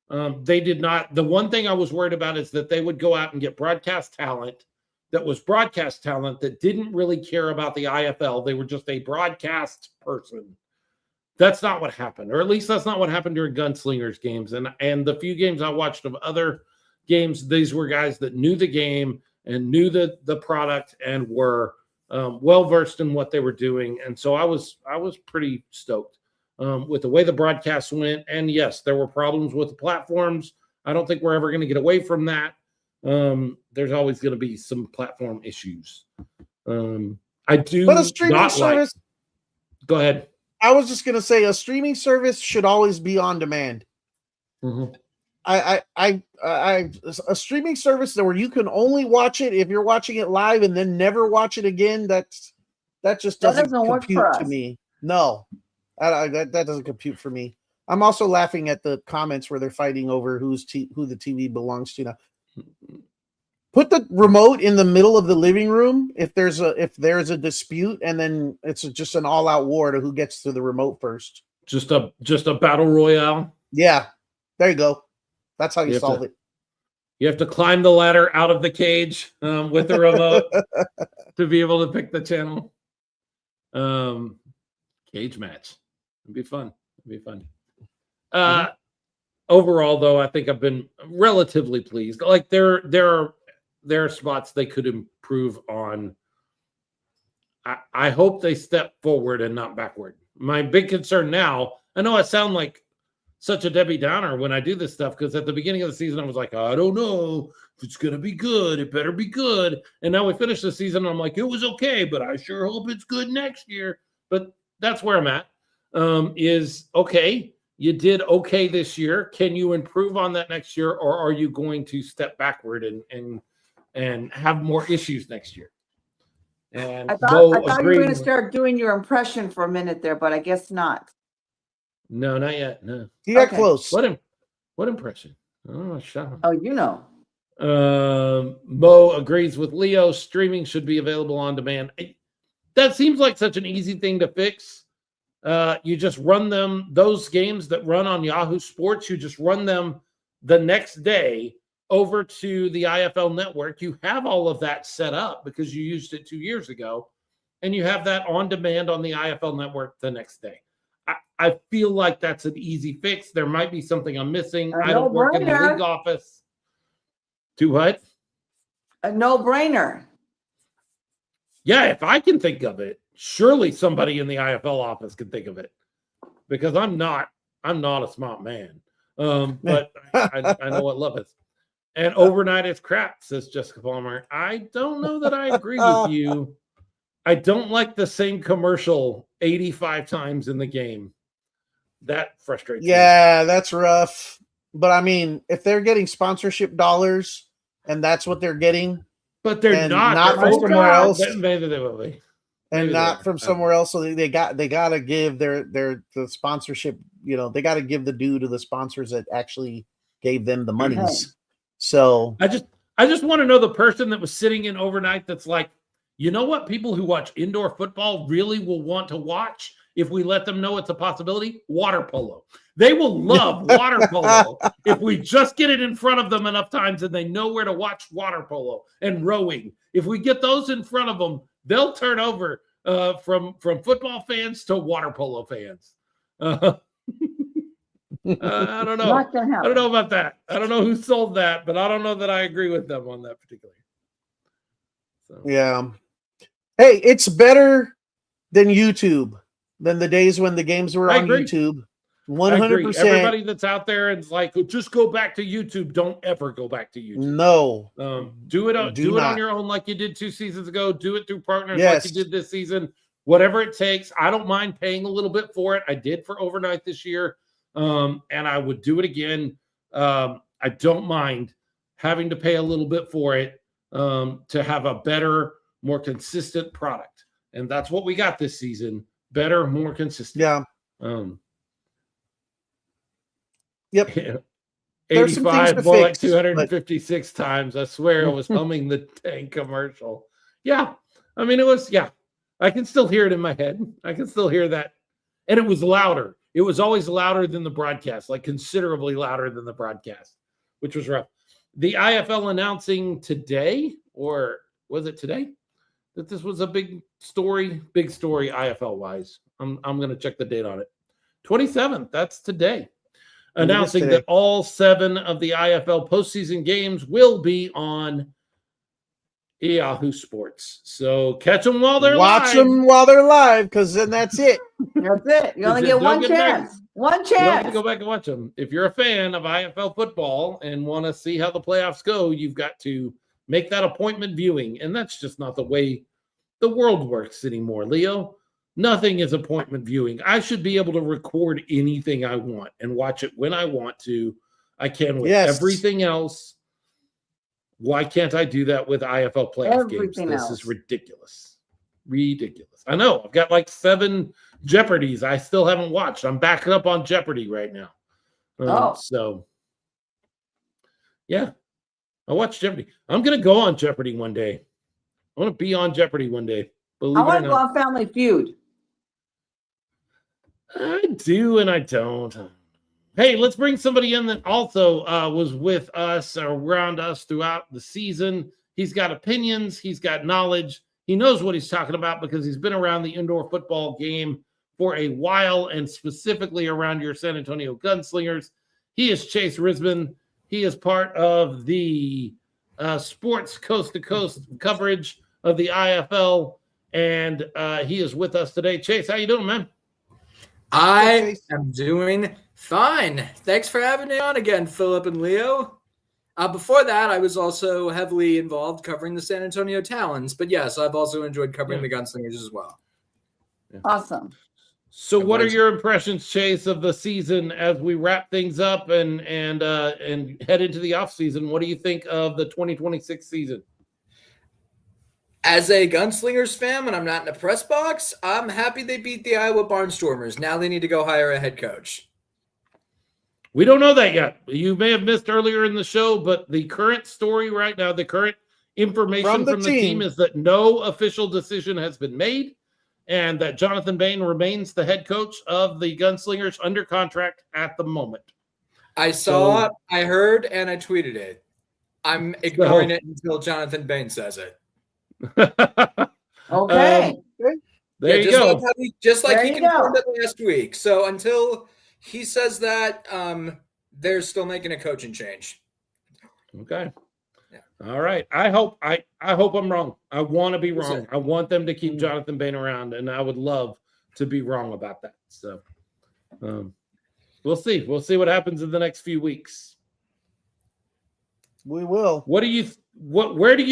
They did not. The one thing I was worried about is that they would go out and get broadcast talent that didn't really care about the IFL. They were just a broadcast person. That's not what happened, or at least that's not what happened during Gunslingers games. And the few games I watched of other games, these were guys that knew the game and knew the product and were well versed in what they were doing. And so I was pretty stoked with the way the broadcast went. And yes, there were problems with the platforms. I don't think we're ever going to get away from that. There's always going to be some platform issues. I do, but a streaming service. Go ahead. I was just going to say a streaming service should always be on demand. Mm-hmm. A streaming service where you can only watch it if you're watching it live and then never watch it again. That just doesn't compute to me. No, that doesn't compute for me. I'm also laughing at the comments where they're fighting over who the TV belongs to now. Put the remote in the middle of the living room if there's a dispute, and then it's just an all-out war to who gets to the remote first. Just a battle royale. Yeah, there you go. That's how you solve it. You have to climb the ladder out of the cage with the remote to be able to pick the channel. Cage match. It'd be fun. Overall, though, I think I've been relatively pleased. Like there are spots they could improve on. I hope they step forward and not backward. My big concern now, I know I sound like such a Debbie Downer when I do this stuff, because at the beginning of the season, I was like, I don't know if it's going to be good. It better be good. And now we finished the season, and I'm like, it was okay, but I sure hope it's good next year. But that's where I'm at, is okay. You did okay this year. Can you improve on that next year, or are you going to step backward and have more issues next year? And I thought you were going to start doing your impression for a minute there, but I guess not. No, not yet. No, you got close. What impression? Oh, shut up. Oh, you know. Mo agrees with Leo. Streaming should be available on demand. That seems like such an easy thing to fix. You just run them, those games that run on Yahoo Sports, you just run them the next day over to the IFL network. You have all of that set up because you used it 2 years ago, and you have that on demand on the IFL network the next day. I feel like that's an easy fix. There might be something I'm missing. I don't work in the league office. Do what? A no-brainer. Yeah, if I can think of it, surely somebody in the IFL office can think of it, because I'm not a smart man. But I know what love is. And overnight is crap, says Jessica Palmer. I don't know that I agree with you. I don't like the same commercial 85 times in the game. That frustrates me. Yeah, that's rough. But I mean, if they're getting sponsorship dollars and that's what they're getting, but they're not from somewhere else, maybe they will be. And not from somewhere else, so they got to give the sponsorship. You know, they got to give the due to the sponsors that actually gave them the monies. Okay. So I just want to know the person that was sitting in overnight that's like, you know what, people who watch indoor football really will want to watch if we let them know it's a possibility? Water polo. They will love water polo if we just get it in front of them enough times and they know where to watch water polo and rowing. If we get those in front of them, they'll turn over from football fans to water polo fans. I don't know. I don't know about that. I don't know who sold that, but I don't know that I agree with them on that particularly. So. Yeah. Hey, it's better than YouTube, than the days when the games were on YouTube. 100%. Everybody that's out there and like, just go back to YouTube. Don't ever go back to YouTube. No. Do it on your own like you did 2 seasons ago. Do it through partners like you did this season. Whatever it takes. I don't mind paying a little bit for it. I did for overnight this year. And I would do it again. I don't mind having to pay a little bit for it to have a better, more consistent product. And that's what we got this season. Better, more consistent. Yeah. Yep. Yeah. 85, more like 256 times. I swear I was humming the tank commercial. Yeah. I mean, it was, I can still hear it in my head. I can still hear that. And it was louder. it was always louder than the broadcast, like considerably louder than the broadcast, which was rough. The IFL announcing today, or was it today, that this was a big story IFL wise. I'm going to check the date on it. 27th, that's today. Announcing that all 7 of the IFL postseason games will be on Yahoo Sports. So catch them while they're live. Watch them while they're live, because then that's it. That's it. You only get one chance. One You don't have to chance. go back and watch them. If you're a fan of IFL football and want to see how the playoffs go, you've got to make that appointment viewing. And that's just not the way the world works anymore, Leo. Nothing is appointment viewing. I should be able to record anything I want and watch it when I want to. I can with everything else. Why can't I do that with IFL playoff games? This is ridiculous. Ridiculous. I know. I've got like 7 Jeopardies I still haven't watched. I'm backing up on Jeopardy right now. So, yeah. I watch Jeopardy. I'm going to go on Jeopardy one day. I want to be on Jeopardy one day. I want to go on Family Feud. I do and I don't. Hey, let's bring somebody in that also was with us, around us throughout the season. He's got opinions. He's got knowledge. He knows what he's talking about because he's been around the indoor football game for a while, and specifically around your San Antonio Gunslingers. He is Chase Risman. He is part of the sports coast-to-coast coverage of the IFL, and he is with us today. Chase, how you doing, man? I am doing fine. Thanks for having me on again, Philip and Leo. Before that, I was also heavily involved covering the San Antonio Talons. But yes, I've also enjoyed covering the Gunslingers as well. Awesome. So what are your impressions, Chase, of the season as we wrap things up and head into the offseason? What do you think of the 2026 season? As a Gunslingers fan, when I'm not in the press box, I'm happy they beat the Iowa Barnstormers. Now they need to go hire a head coach. We don't know that yet. You may have missed earlier in the show, but the current story right now, the current information from the team is that no official decision has been made and that Jonathan Bain remains the head coach of the Gunslingers under contract at the moment. I saw it, I heard, and I tweeted it. I'm ignoring it until Jonathan Bain says it. Okay. There you go. Just like he confirmed it last week. So until he says that, they're still making a coaching change. Okay. Yeah. All right. I hope I'm wrong. I want to be wrong. I want them to keep Jonathan Bain around, and I would love to be wrong about that. So we'll see. We'll see what happens in the next few weeks. We will. Where do you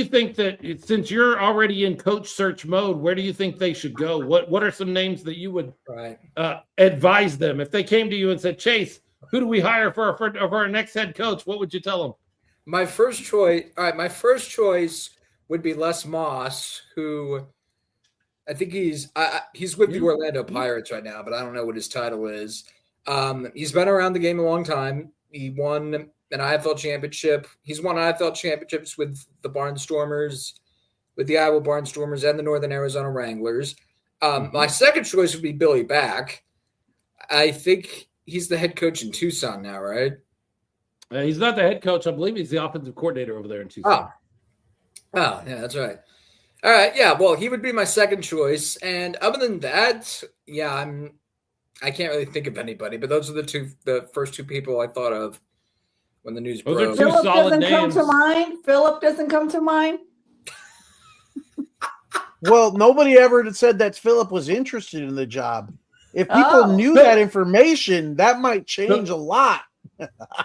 think that, since you're already in coach search mode, where do you think they should go? What are some names that you would advise them if they came to you and said, Chase, who do we hire for our next head coach? What would you tell them? My first choice would be Les Moss, who I think he's with the Orlando Pirates right now, but I don't know what his title is. He's been around the game a long time. He won an IFL championship. He's won IFL championships with the Barnstormers, with the Iowa Barnstormers and the Northern Arizona Wranglers. My second choice would be Billy Back. I think he's the head coach in Tucson now, right? He's not the head coach. I believe he's the offensive coordinator over there in Tucson. Oh, yeah, that's right. All right, yeah, well, he would be my second choice. And other than that, yeah, I can't really think of anybody, but those are the first 2 people I thought of when the news broke. Those are 2 Philip solid doesn't come names. to mind. Philip doesn't come to mind. Well, nobody ever said that Philip was interested in the job. If people knew that information, that might change a lot.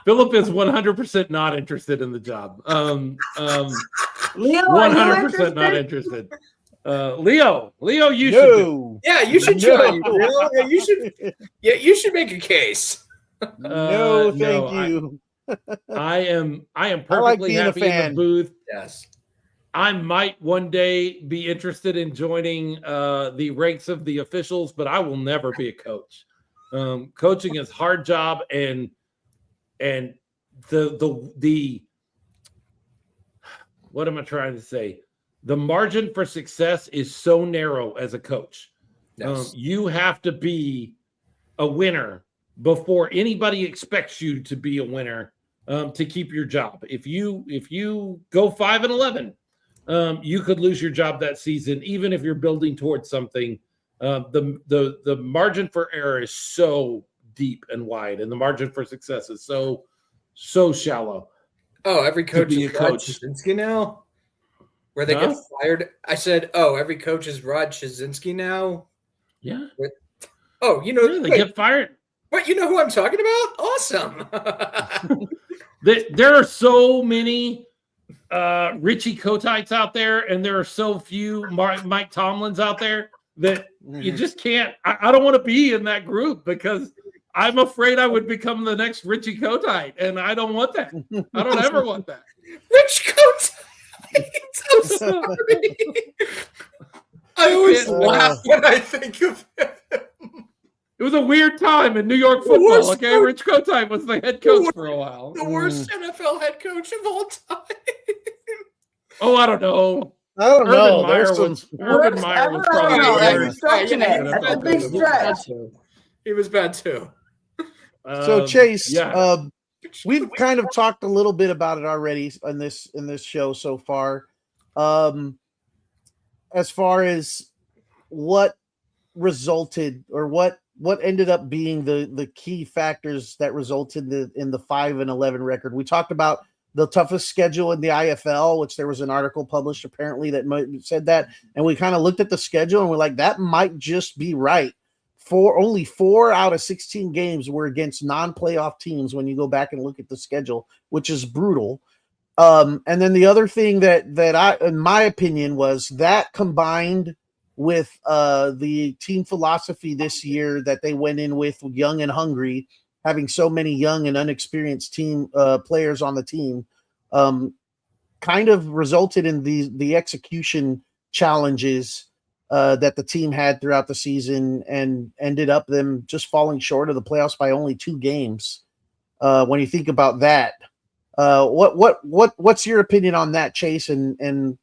Philip is 100% not interested in the job. Leo, 100% not interested. Leo, you should. No. Yeah, you should try. You should make a case. No, thank you. I am perfectly like being happy a fan. in the booth. Yes. I might one day be interested in joining the ranks of the officials, but I will never be a coach. Coaching is a hard job, and the what am I trying to say? The margin for success is so narrow as a coach. Yes. You have to be a winner before anybody expects you to be a winner to keep your job. If you go 5-11, you could lose your job that season, even if you're building towards something. The margin for error is so deep and wide, and the margin for success is so shallow. Oh, every coach be is a Rod coach. Shazinski now? Where they get fired? I said, oh, every coach is Rod Shazinski now? Yeah. Oh, you know, Yeah, they get fired. But you know who I'm talking about? Awesome. There are so many Richie Kotites out there, and there are so few Mike Tomlins out there that you just can't. I don't want to be in that group because I'm afraid I would become the next Richie Kotite, and I don't want that. I don't ever want that. Rich Kotite. I'm sorry. I always laugh when I think of him. It was a weird time in New York football. Okay, Rich Kotite was the head coach for a while. The worst NFL head coach of all time. Oh, I don't know. I don't know. Urban Meyer was probably the worst. Stretching it. That's a big stretch. He was bad too. So Chase, yeah. We've kind of talked a little bit about it already in this show so far. As far as what resulted or what ended up being the key factors that resulted in the 5-11 record. We talked about the toughest schedule in the IFL, which there was an article published apparently that said that, and we kind of looked at the schedule and we're like, that might just be right. Only 4 out of 16 games were against non-playoff teams when you go back and look at the schedule, which is brutal. And then the other thing that I, in my opinion, was that combined with the team philosophy this year that they went in with young and hungry, having so many young and unexperienced team players on the team, kind of resulted in the execution challenges that the team had throughout the season and ended up them just falling short of the playoffs by only 2 games. When you think about that, what's your opinion on that, Chase, and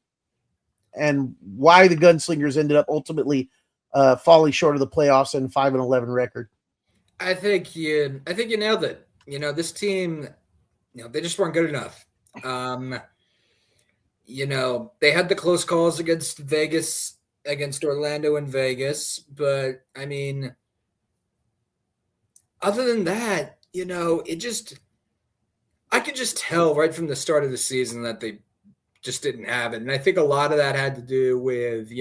why the Gunslingers ended up ultimately falling short of the playoffs and 5-11 record? I think you nailed it. You know, this team, they just weren't good enough. They had the close calls against Vegas, against Orlando and Vegas, but I mean, other than that, I could just tell right from the start of the season that they just didn't have it. And I think a lot of that had to do with,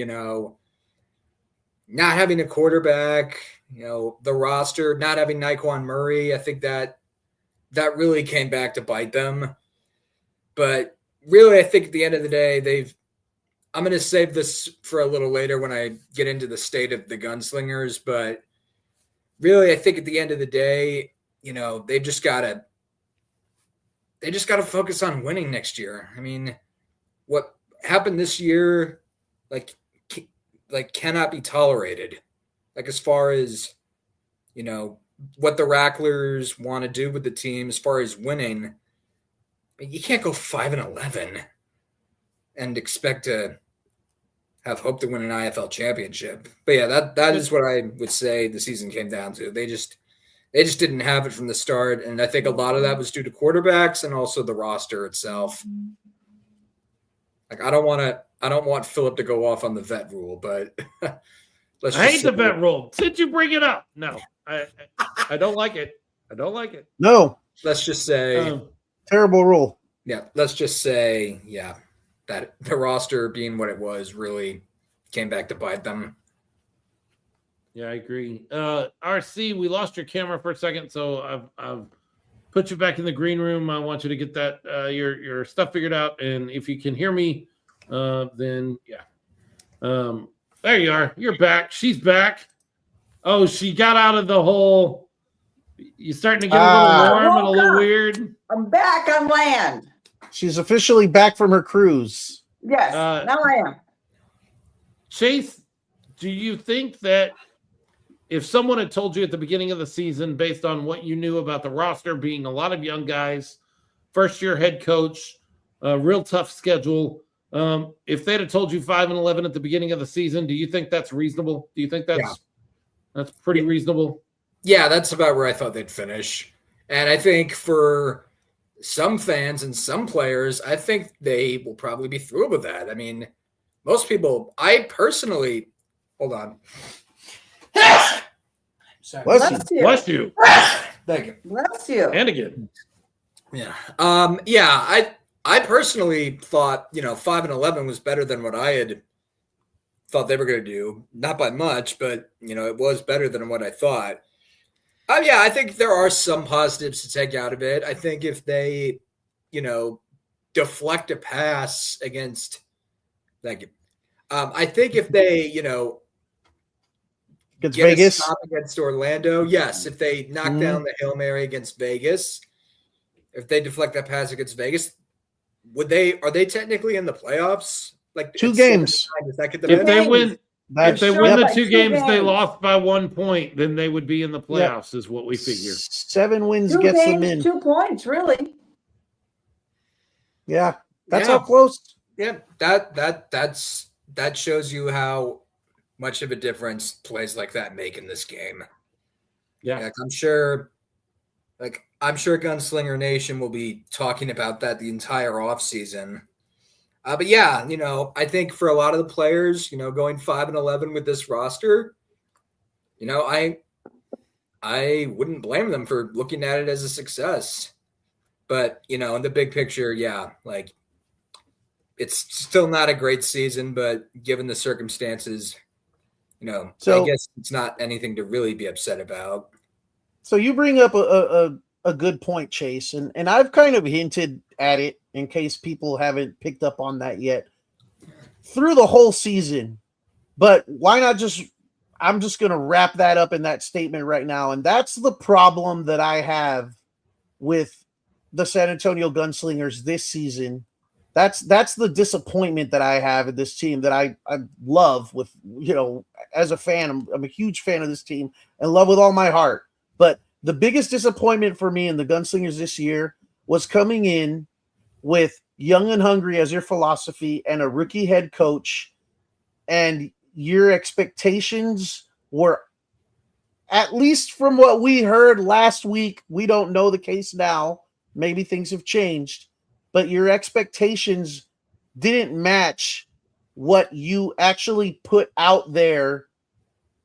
not having a quarterback, the roster, not having Naquan Murray. I think that really came back to bite them. But really, I think at the end of the day, I'm going to save this for a little later when I get into the state of the Gunslingers. But really, I think at the end of the day, they just got to focus on winning next year. I mean, what happened this year, like cannot be tolerated. Like as far as, what the Racklers want to do with the team as far as winning, you can't go 5-11 and expect to have hope to win an IFL championship. But yeah, that is what I would say the season came down to. They just didn't have it from the start, and I think a lot of that was due to quarterbacks and also the roster itself. Like I don't want Philip to go off on the vet rule, but I hate the vet rule. Since you bring it up, no, I don't like it. I don't like it. No, let's just say terrible rule. Yeah, let's just say that the roster being what it was really came back to bite them. Yeah, I agree. RC, we lost your camera for a second, so I've put you back in the green room. I want you to get that your stuff figured out, and if you can hear me, then yeah. There you are. You're back. She's back. Oh, she got out of the hole. You're starting to get a little warm and a little weird. I'm back on land. She's officially back from her cruise. Yes, now I am. Chase, do you think that if someone had told you at the beginning of the season, based on what you knew about the roster being a lot of young guys, first-year head coach, a real tough schedule, if they'd have told you 5-11 at the beginning of the season, do you think that's reasonable? Do you think that's pretty reasonable? Yeah, that's about where I thought they'd finish. And I think for some fans and some players, I think they will probably be thrilled with that. I mean, most people, I personally, hold on. Sorry. Bless you. Bless you. Thank you. Bless you. And again. Yeah. I personally thought, 5-11 was better than what I had thought they were going to do. Not by much, but, it was better than what I thought. I think there are some positives to take out of it. I think if they, deflect a pass against, thank you. I think if they, Against get Vegas a stop against Orlando, yes. If they knock down the Hail Mary against Vegas, if they deflect that pass against Vegas, are they technically in the playoffs? Like 2 games. Does that get them If in? they win, if they Sure, win the like 2 2 games they games. lost by 1 point, then they would be in the playoffs, is what we figure. 7 wins 2 gets them games, in. 2 points, really. Yeah, that's Yeah. how close. Yeah, that shows you how much of a difference plays like that make in this game. Yeah. Like, I'm sure Gunslinger Nation will be talking about that the entire offseason. But yeah, I think for a lot of the players, going 5-11 with this roster, I wouldn't blame them for looking at it as a success. But, in the big picture, yeah, like it's still not a great season, but given the circumstances, So- I guess it's not anything to really be upset about. So you bring up a good point, Chase, and I've kind of hinted at it in case people haven't picked up on that yet through the whole season. But why not I'm just going to wrap that up in that statement right now. And that's the problem that I have with the San Antonio Gunslingers this season. That's the disappointment that I have in this team that I love with, as a fan, I'm a huge fan of this team and love with all my heart. But the biggest disappointment for me in the Gunslingers this year was coming in with young and hungry as your philosophy and a rookie head coach, and your expectations were, at least from what we heard last week, we don't know the case now, maybe things have changed, but your expectations didn't match what you actually put out there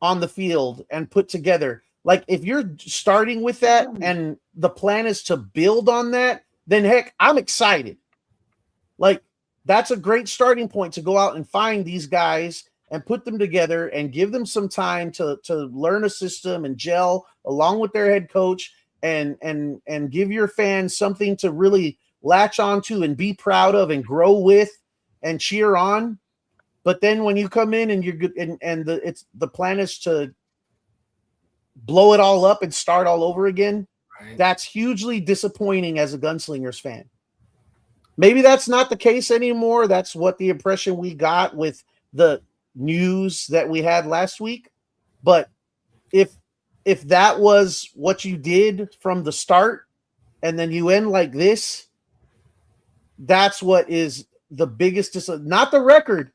on the field and put together. Like, if you're starting with that and the plan is to build on that, then heck, I'm excited. Like, that's a great starting point to go out and find these guys and put them together and give them some time to learn a system and gel along with their head coach and give your fans something to really latch onto and be proud of and grow with and cheer on. But then when you come in and you're good and the plan is to blow it all up and start all over again, Right. That's hugely disappointing as a Gunslingers fan. Maybe that's not the case anymore. That's what the impression we got with the news that we had last week. But if that was what you did from the start and then you end like this, that's what is the biggest not the record,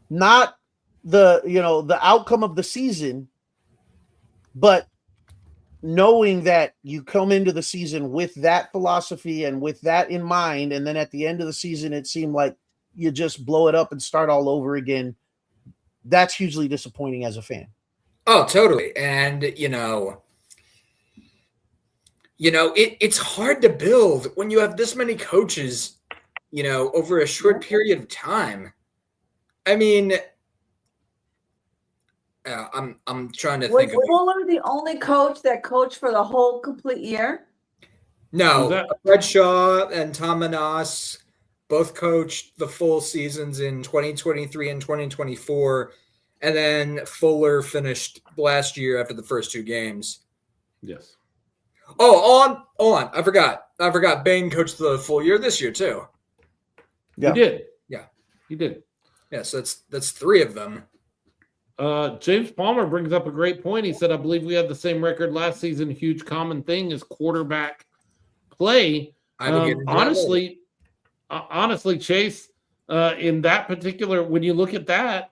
not the outcome of the season, but knowing that you come into the season with that philosophy and with that in mind, and then at the end of the season it seemed like you just blow it up and start all over again. That's hugely disappointing as a fan. Oh, totally. And it's hard to build when you have this many coaches, over a short period of time. I mean, I'm trying to think of it. Fuller the only coach that coached for the whole complete year? No, Fred Shaw and Tom Manas both coached the full seasons in 2023 and 2024, and then Fuller finished last year after the first 2 games. Yes. Oh, on. I forgot. Bain coached the full year this year too. Yeah. He did. Yeah. He did. Yeah, so that's 3 of them. James Palmer brings up a great point. He said, I believe we had the same record last season. A huge common thing is quarterback play. I will get into that Honestly, Chase, in that particular, when you look at that,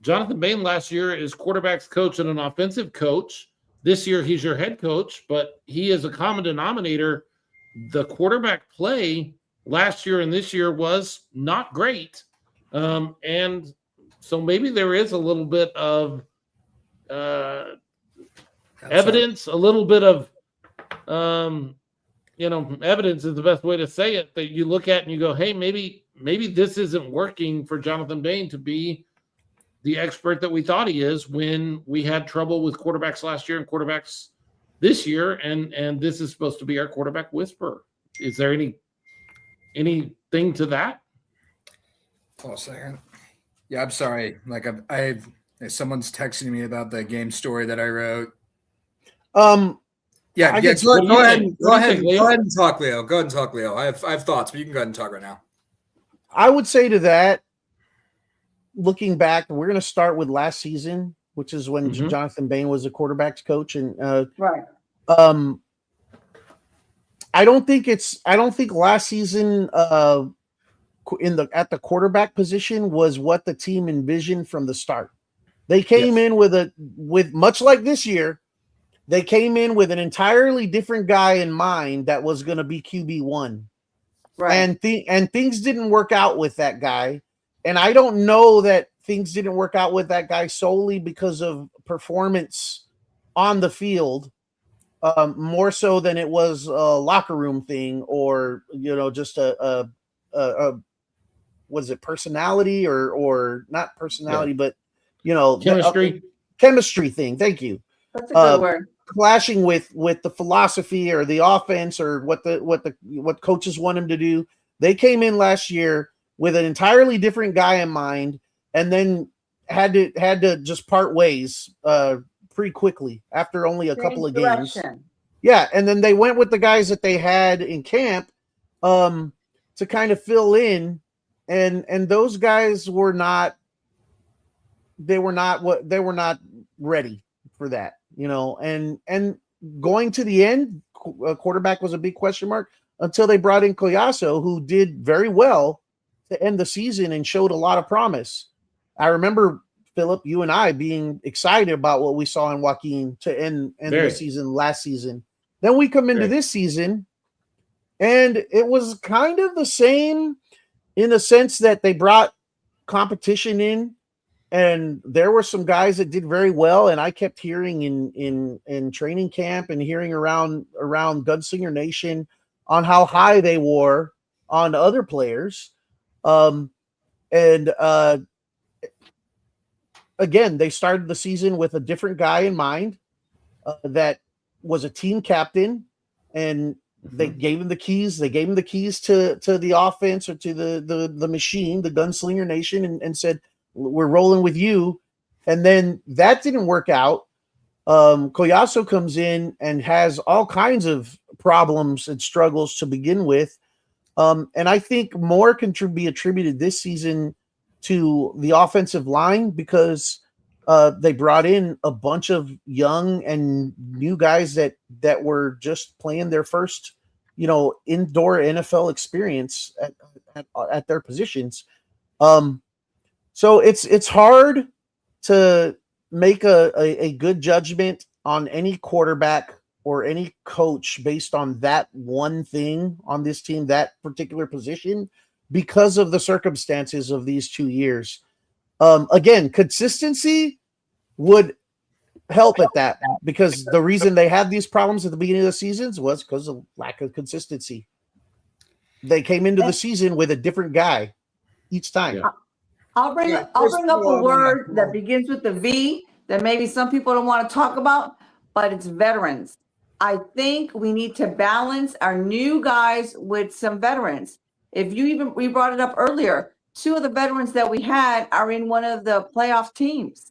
Jonathan Bain last year is quarterback's coach and an offensive coach. This year he's your head coach, but he is a common denominator. The quarterback play last year and this year was not great. And so maybe there is a little bit of evidence, a little bit of, evidence is the best way to say it, that you look at and you go, hey, maybe this isn't working for Jonathan Bain to be the expert that we thought he is when we had trouble with quarterbacks last year and quarterbacks this year. And this is supposed to be our quarterback whisperer. Is there anything to that? Hold a second. Yeah, I'm sorry. Like I've someone's texting me about the game story that I wrote. Yeah, go ahead and talk, Leo. Go ahead and talk, Leo. I have thoughts, but you can go ahead and talk right now. I would say to that, looking back, we're going to start with last season, which is when Jonathan Bain was a quarterback's coach, and right. I don't think last season at the quarterback position was what the team envisioned from the start. They came in with much like this year. They came in with an entirely different guy in mind that was going to be QB1. Right. And things didn't work out with that guy. And I don't know that things didn't work out with that guy solely because of performance on the field, more so than it was a locker room thing or, just a what is it, personality or not personality, but, chemistry thing. Thank you. That's a good word. Clashing with the philosophy or the offense or what coaches want him to do. They came in last year with an entirely different guy in mind, and then had to just part ways pretty quickly after only a couple of games. Yeah, and then they went with the guys that they had in camp to kind of fill in, and those guys were not ready for that. And going to the end, quarterback was a big question mark until they brought in Collazo, who did very well to end the season and showed a lot of promise. I remember, Philip, you and I being excited about what we saw in Joaquin to end the season last season. Then we come into this season, and it was kind of the same in the sense that they brought competition in. And there were some guys that did very well, and I kept hearing in training camp and hearing around Gunslinger Nation on how high they were on other players. Again, they started the season with a different guy in mind that was a team captain, and they gave him the keys. They gave him the keys to the offense or to the machine, the Gunslinger Nation, and said, we're rolling with you. And then that didn't work out. Collazo comes in and has all kinds of problems and struggles to begin with. And I think more can be attributed this season to the offensive line because they brought in a bunch of young and new guys that were just playing their first, indoor NFL experience at their positions. So it's hard to make a good judgment on any quarterback or any coach based on that one thing on this team, that particular position, because of the circumstances of these 2 years. Again, consistency would help at that because the reason they had these problems at the beginning of the seasons was because of lack of consistency. They came into the season with a different guy each time. Yeah. I'll bring up a word that begins with the V that maybe some people don't want to talk about, but it's veterans. I think we need to balance our new guys with some veterans. We brought it up earlier, 2 of the veterans that we had are in one of the playoff teams.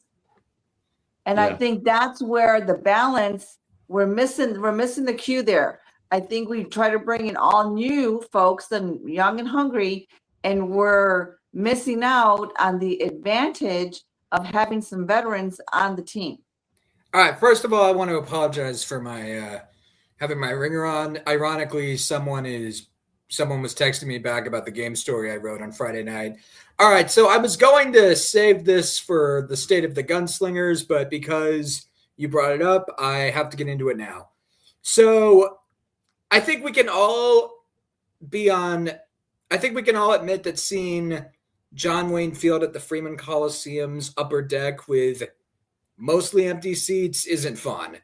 And I think that's where the balance, we're missing the cue there. I think we try to bring in all new folks and young and hungry, and we're missing out on the advantage of having some veterans on the team. All right. First of all, I want to apologize for my having my ringer on. Ironically, someone is someone was texting me back about the game story I wrote on Friday night. All right, so I was going to save this for the state of the Gunslingers, but because you brought it up, I have to get into it now. So I think we can all admit that seeing John Wayne Field at the Freeman Coliseum's upper deck with mostly empty seats isn't fun.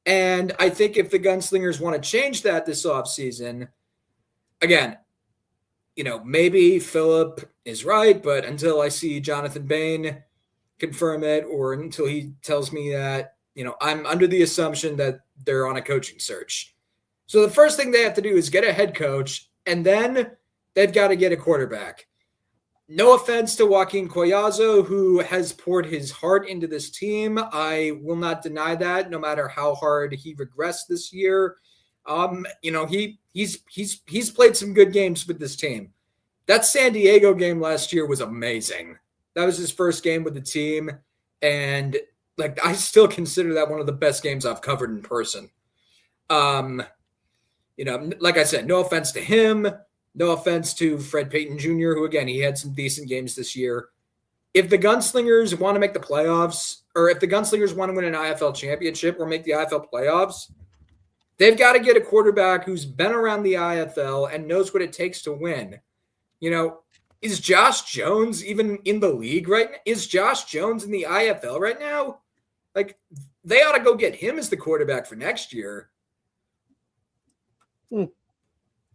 And I think if the Gunslingers want to change that this offseason, again, maybe Philip is right, but until I see Jonathan Bain confirm it or until he tells me that, I'm under the assumption that they're on a coaching search. So the first thing they have to do is get a head coach, and then they've got to get a quarterback. No offense to Joaquin Collazo, who has poured his heart into this team. I will not deny that, no matter how hard he regressed this year. He's played some good games with this team. That San Diego game last year was amazing. That was his first game with the team, and I still consider that one of the best games I've covered in person. Like I said, no offense to him. No offense to Fred Payton Jr., who, again, he had some decent games this year. If the Gunslingers want to make the playoffs, or if the Gunslingers want to win an IFL championship or make the IFL playoffs, they've got to get a quarterback who's been around the IFL and knows what it takes to win. Is Josh Jones even in the league right now? Is Josh Jones in the IFL right now? They ought to go get him as the quarterback for next year.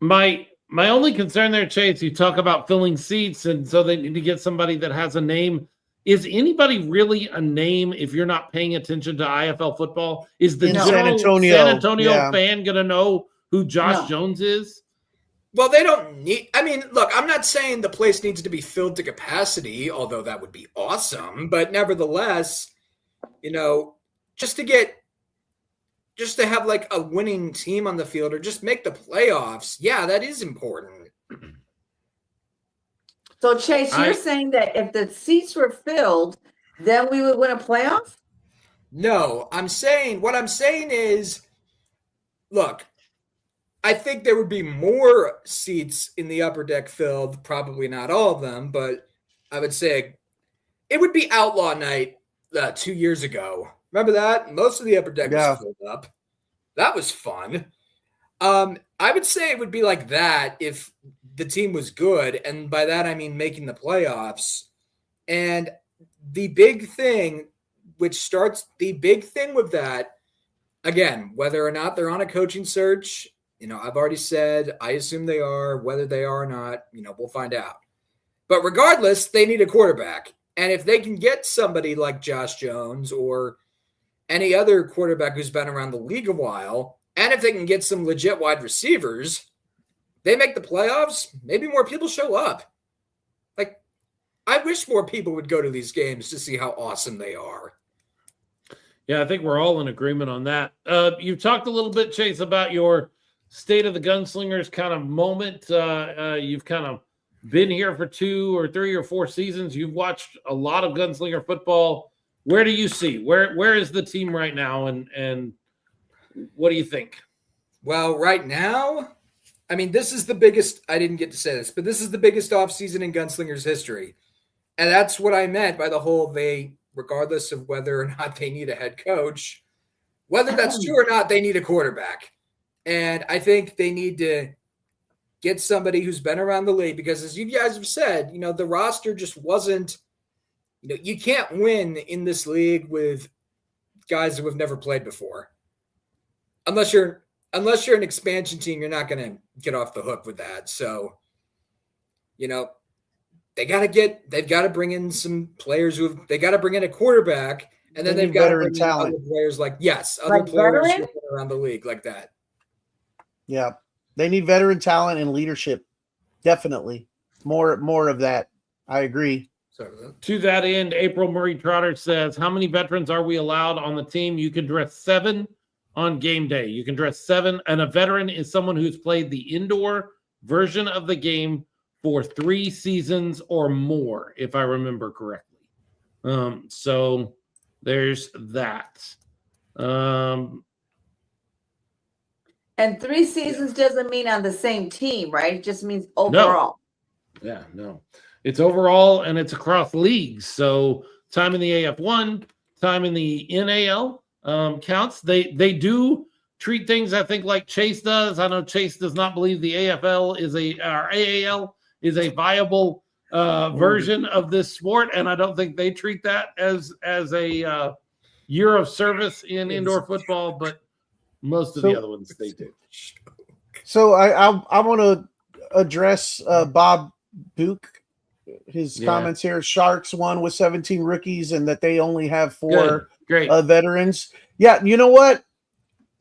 My only concern there, Chase, you talk about filling seats, and so they need to get somebody that has a name. Is anybody really a name if you're not paying attention to IFL football? Is the general San Antonio fan going to know who Josh Jones is? Well, they don't need – look, I'm not saying the place needs to be filled to capacity, although that would be awesome. But nevertheless, just to have a winning team on the field or just make the playoffs, yeah, that is important. So, Chase, you're saying that if the seats were filled, then we would win a playoff? No, what I'm saying is, look, I think there would be more seats in the upper deck filled, probably not all of them, but I would say it would be Outlaw Night 2 years ago. Remember that? Most of the upper deck was filled up. That was fun. I would say it would be like that if the team was good, and by that I mean making the playoffs. And the big thing with that, again, whether or not they're on a coaching search, I've already said I assume they are. Whether they are or not, we'll find out. But regardless, they need a quarterback. And if they can get somebody like Josh Jones or any other quarterback who's been around the league a while, and if they can get some legit wide receivers, they make the playoffs, maybe more people show up. I wish more people would go to these games to see how awesome they are. Yeah, I think we're all in agreement on that. You talked a little bit, Chase, about your State of the Gunslingers kind of moment. You've kind of been here for 2 or 3 or 4 seasons. You've watched a lot of Gunslinger football. Where do you see? Where is the team right now, and what do you think? Well, right now, this is the biggest – I didn't get to say this, but this is the biggest offseason in Gunslingers history. And that's what I meant by the whole regardless of whether or not they need a head coach, whether that's true or not, they need a quarterback. And I think they need to get somebody who's been around the league because, as you guys have said, the roster just wasn't – you can't win in this league with guys who have never played before. Unless you're an expansion team, you're not going to get off the hook with that. So, they've got to bring in some players they got to bring in a quarterback, and then they've got to bring in other players other players who've been around the league like that. Yeah, they need veteran talent and leadership. Definitely more of that. I agree. To that end, April Murray Trotter says, how many veterans are we allowed on the team? You can dress 7 on game day. You can dress 7, and a veteran is someone who's played the indoor version of the game for 3 seasons or more, if I remember correctly. So there's that. And 3 seasons doesn't mean on the same team, right? It just means overall. Yeah, no. It's overall and it's across leagues. So time in the AF1, time in the NAL counts. They do treat things, I think, like Chase does. I know Chase does not believe the AFL is AAL is a viable version of this sport, and I don't think they treat that as a year of service in indoor football, but most of the other ones they do. So I want to address Bob Duke, his comments here. Sharks won with 17 rookies, and that they only have 4 veterans. Yeah, you know what?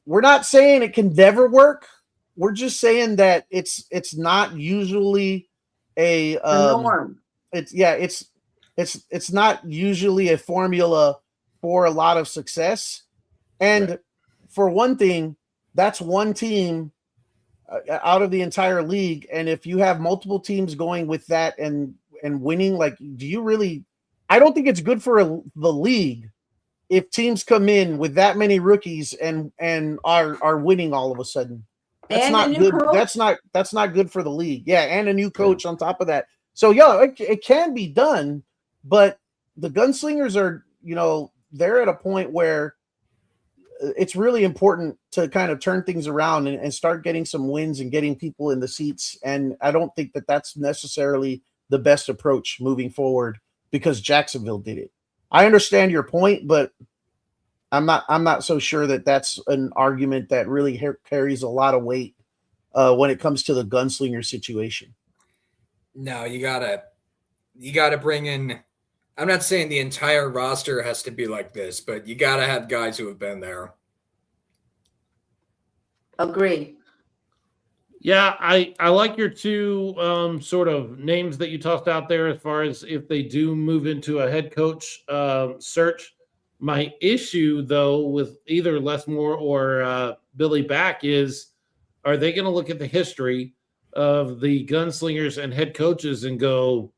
We're not saying it can never work. We're just saying that it's not usually a norm. It's not usually a formula for a lot of success. And for one thing, that's one team out of the entire league. And if you have multiple teams going with that and winning, like, do you really? I don't think it's good for the league if teams come in with that many rookies and are winning all of a sudden. That's not good. That's not good for the league. Yeah, and a new coach on top of that. So it can be done, but the Gunslingers are, they're at a point where it's really important to kind of turn things around and start getting some wins and getting people in the seats. And I don't think that that's necessarily the best approach moving forward because Jacksonville did it. I understand your point, but I'm not so sure that that's an argument that really carries a lot of weight when it comes to the Gunslinger situation. No, you gotta bring in. I'm not saying the entire roster has to be like this, but you gotta have guys who have been there. Agree. Yeah, I like your 2 sort of names that you tossed out there as far as if they do move into a head coach search. My issue, though, with either Les Moore or Billy Back is, are they going to look at the history of the Gunslingers and head coaches and go,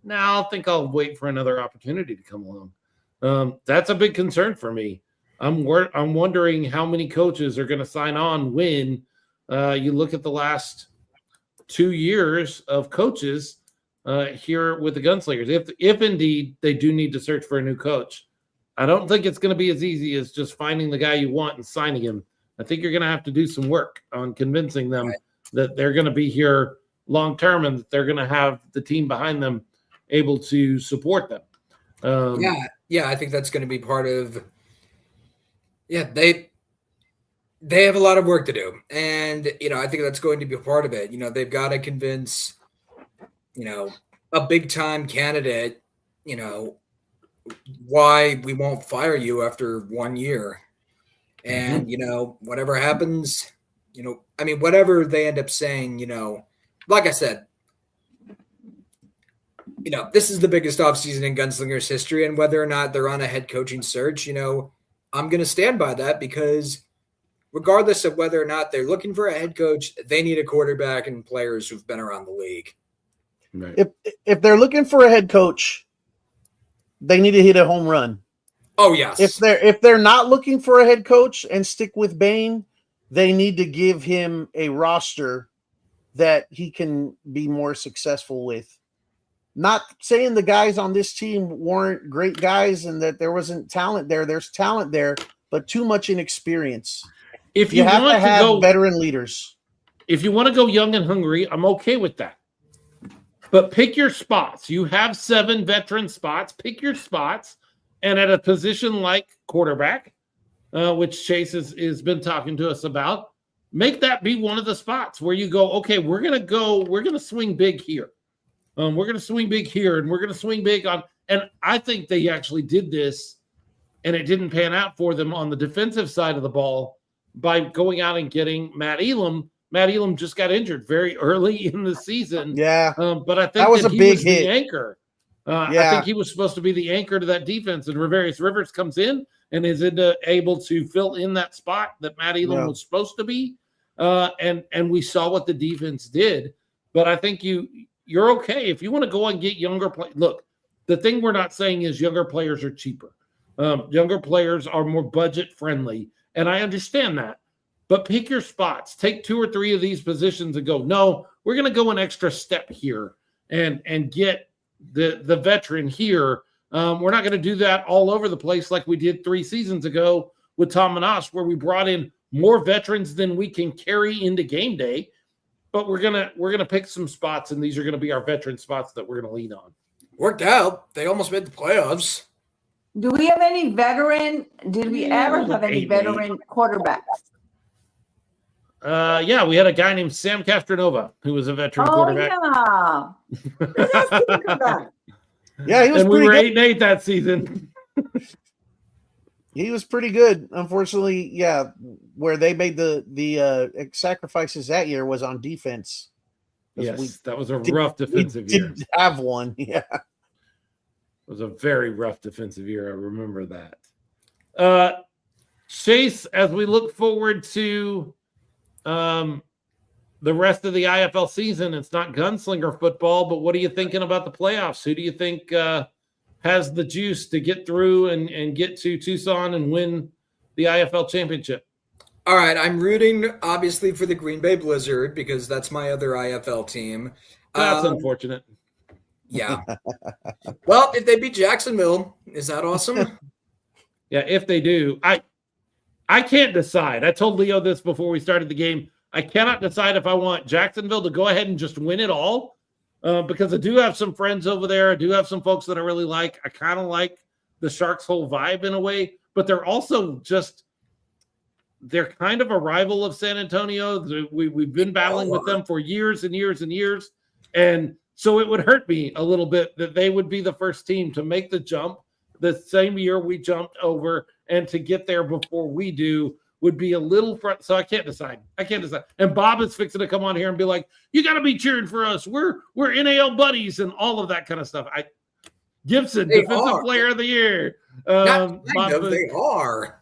I think I'll wait for another opportunity to come along? That's a big concern for me. I'm wondering how many coaches are going to sign on when you look at the last 2 years of coaches here with the Gunslingers. If indeed they do need to search for a new coach, I don't think it's going to be as easy as just finding the guy you want and signing him. I think you're going to have to do some work on convincing them that they're going to be here long term and that they're going to have the team behind them able to support them. I think that's going to be part of. Yeah, they have a lot of work to do, and I think that's going to be part of it. They've got to convince, a big time candidate, why we won't fire you after 1 year, and whatever happens, whatever they end up saying, like I said. This is the biggest offseason in Gunslingers history, and whether or not they're on a head coaching search, I'm going to stand by that because regardless of whether or not they're looking for a head coach, they need a quarterback and players who've been around the league. Right. If they're looking for a head coach, they need to hit a home run. Oh, yes. If they're not looking for a head coach and stick with Bain, they need to give him a roster that he can be more successful with. Not saying the guys on this team weren't great guys and that there wasn't talent there. There's talent there, but too much inexperience. If you have want to have veteran leaders. If you want to go young and hungry, I'm okay with that. But pick your spots. You have 7 veteran spots. Pick your spots. And at a position like quarterback, which Chase has been talking to us about, make that be one of the spots where you go, okay, we're going to swing big here. We're going to swing big here, and we're going to swing big on. And I think they actually did this, and it didn't pan out for them on the defensive side of the ball by going out and getting Matt Elam. Matt Elam just got injured very early in the season. Yeah. But I think that was a big hit. The anchor. I think he was supposed to be the anchor to that defense, and Riverius Rivers comes in and is able to fill in that spot that Matt Elam was supposed to be. And we saw what the defense did. But I think you're okay if you want to go and get younger players. Look, the thing we're not saying is younger players are cheaper. Younger players are more budget friendly, and I understand that. but pick your spots. Take 2 or 3 of these positions and go, no, we're going to go an extra step here and get the veteran here. We're not going to do that all over the place like we did 3 seasons ago with Tom Manas, where we brought in more veterans than we can carry into game day. But we're gonna pick some spots, and these are going to be our veteran spots that we're going to lean on. Worked out. They almost made the playoffs. Do we have any veteran? Did we ever have any 8-8. veteran quarterbacks? Yeah, we had a guy named Sam Castronova who was a veteran quarterback. Oh yeah. Yeah, he was And we pretty were good. 8-8 that season. He was pretty good. Unfortunately, yeah, where they made the sacrifices that year was on defense. 'Cause we Yes, that was a rough defensive year. didn't have one. Yeah. It was a very rough defensive year. I remember that. Chase, as we look forward to the rest of the IFL season, it's not gunslinger football, but what are you thinking about the playoffs? Who do you think has the juice to get through and get to Tucson and win the IFL championship? All right, I'm rooting obviously for the Green Bay Blizzard because that's my other IFL team. That's unfortunate. Yeah. Well, if they beat Jacksonville, is that awesome? Yeah, if they do. I can't decide. I told Leo this before we started the game. I cannot decide if I want Jacksonville to go ahead and just win it all because I do have some friends over there. I do have some folks that I really like. I kind of like the Sharks' whole vibe in a way, but they're also they're kind of a rival of San Antonio. We've been battling with them for years and years and years. And so it would hurt me a little bit that they would be the first team to make the jump the same year we jumped over, and to get there before we do would be a little front. So I can't decide. And Bob is fixing to come on here and be like, you got to be cheering for us. We're NAL buddies and all of that kind of stuff. Gibson, They defensive are. player of the year. They are.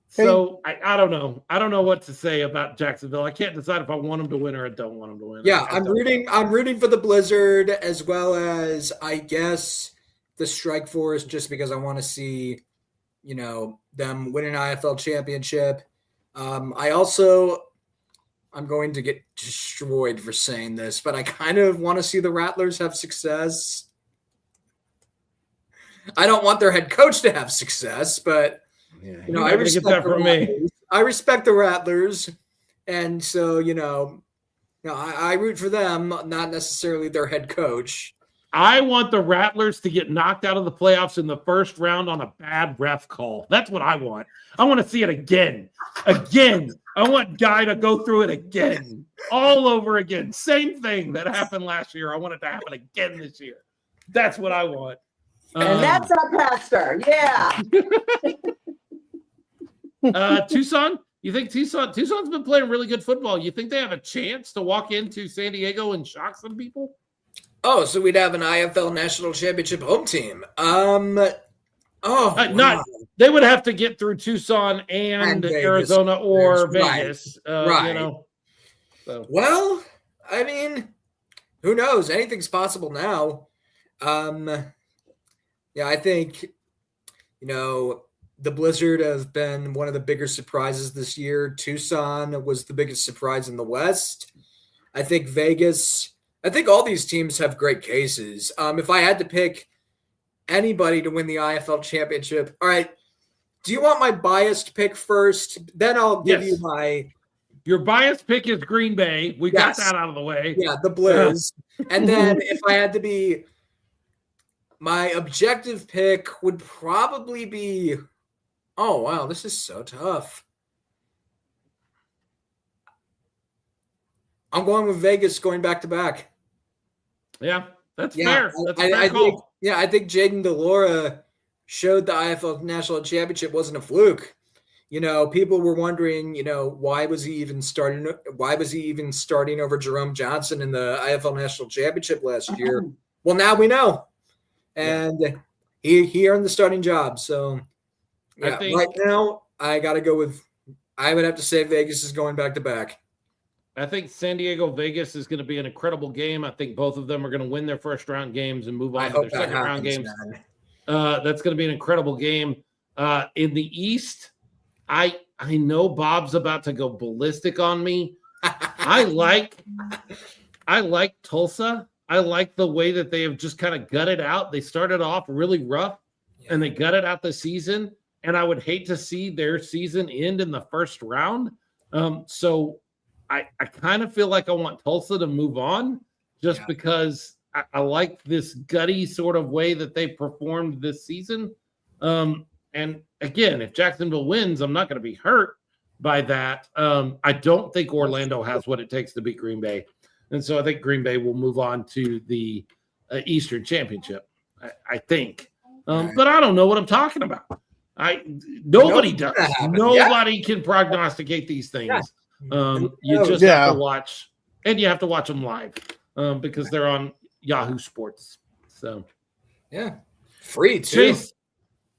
So I don't know. I don't know what to say about Jacksonville. I can't decide if I want them to win or I don't want them to win. Yeah, I I'm don't. rooting for the Blizzard as well as I guess the Strike Force, just because I want to see, them win an IFL championship. I'm going to get destroyed for saying this, but I kind of want to see the Rattlers have success. I don't want their head coach to have success, but Yeah, I respect get that from me. I respect the Rattlers, and so I root for them, not necessarily their head coach. I want the Rattlers to get knocked out of the playoffs in the first round on a bad ref call. That's what I want. I want to see it again. Again. I want Guy to go through it again. All over again. Same thing that happened last year. I want it to happen again this year. That's what I want. And that's our pastor. Yeah. Tucson, you think Tucson's been playing really good football? You think they have a chance to walk into San Diego and shock some people? Oh, so we'd have an IFL National Championship home team. They would have to get through Tucson and Arizona or Vegas. Right. So. Well, I mean, who knows? Anything's possible now. I think, the Blizzard has been one of the bigger surprises this year. Tucson was the biggest surprise in the West. I think Vegas. I think all these teams have great cases. If I had to pick anybody to win the IFL championship, all right, do you want my biased pick first? Then I'll give you my... Your biased pick is Green Bay. We got that out of the way. Yeah, the Blizz. And then if I had to be... My objective pick would probably be... Oh, wow, this is so tough. I'm going with Vegas going back-to-back. Yeah, that's fair. That's a fair call. I think Jaden DeLora showed the IFL National Championship wasn't a fluke. People were wondering, why was he even starting over Jerome Johnson in the IFL National Championship last year? Well, now we know. And he earned the starting job. So right now I got to go with, I would have to say Vegas is going back-to-back. I think San Diego Vegas is going to be an incredible game. I think both of them are going to win their first round games and move on to their second round games. That's going to be an incredible game. In the East, I know Bob's about to go ballistic on me. I like Tulsa. I like the way that they have just kind of gutted out. They started off really rough and they gutted out the season. And I would hate to see their season end in the first round. So I kind of feel like I want Tulsa to move on just because I like this gutty sort of way that they performed this season. And again, if Jacksonville wins, I'm not going to be hurt by that. I don't think Orlando has what it takes to beat Green Bay. And so I think Green Bay will move on to the Eastern Championship, I think. But I don't know what I'm talking about. Nobody does. Nobody can prognosticate these things. You just have to watch, and you have to watch them live because they're on Yahoo Sports. So, free too. Chase,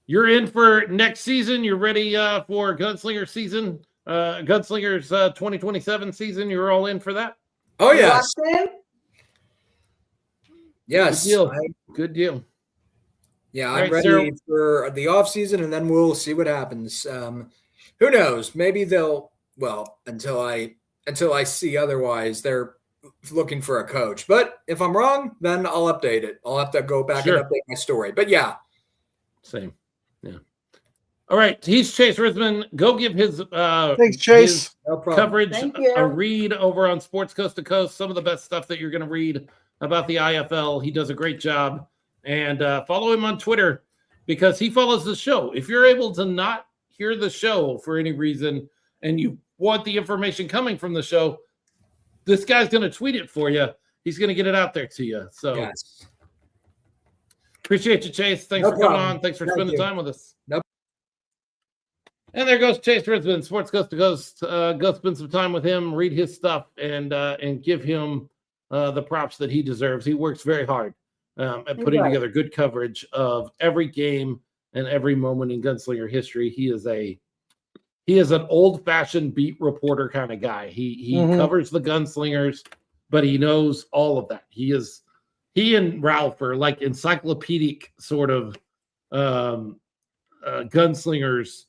you're in for next season. You're ready for Gunslinger season, Gunslingers 2027 season. You're all in for that. Oh yes, yes. Good deal. Good deal. Yeah, I'm ready for the offseason, and then we'll see what happens. Who knows? Maybe they'll. Well, until I see otherwise, they're looking for a coach. But if I'm wrong, then I'll update it. I'll have to go back and update my story. But yeah, same. Yeah. All right, he's Chase Risman. Go give his thanks, Chase. Coverage a read over on Sports Coast to Coast. Some of the best stuff that you're going to read about the IFL. He does a great job. And follow him on Twitter because he follows the show. If you're able to not hear the show for any reason and you want the information coming from the show, this guy's going to tweet it for you. He's going to get it out there to you. So appreciate you, Chase. Thanks for coming on. Thanks for spending time with us. And there goes Chase Risman, Sports Coast to Coast. Go spend some time with him, read his stuff, and give him the props that he deserves. He works very hard at putting together good coverage of every game and every moment in Gunslinger history. He is an old-fashioned beat reporter kind of guy. He covers the Gunslingers, but he knows all of that. He and Ralph are like encyclopedic sort of Gunslingers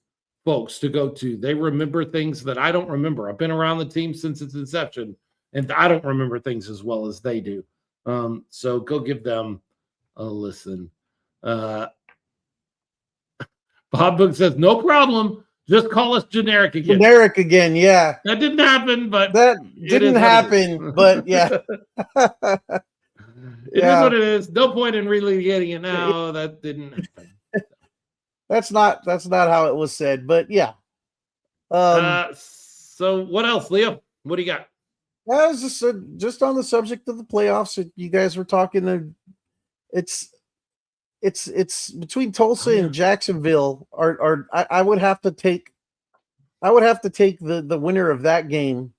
folks to go to. They remember things that I don't remember. I've been around the team since its inception, and I don't remember things as well as they do. So go give them a listen. Bob Book says, no problem. Just call us generic again. Generic again, yeah. That didn't happen, but that didn't happen, but yeah. It is what it is. No point in relitigating it now. That didn't happen. That's not how it was said, but yeah. So what else, Leo? What do you got? I was just on the subject of the playoffs. You guys were talking. It's between Tulsa and Jacksonville. I would have to take the winner of that game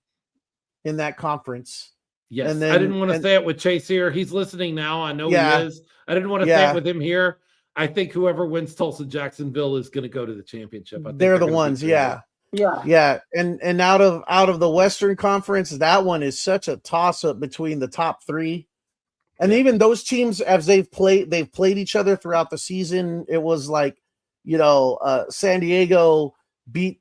in that conference. Yes, and then, I didn't want to say it with Chase here. He's listening now. I know he is. I didn't want to say it with him here. I think whoever wins Tulsa Jacksonville is going to go to the championship. I think they're the ones. Yeah. And out of the Western Conference, that one is such a toss up between the top three. And even those teams, as they've played each other throughout the season. It was like, San Diego beat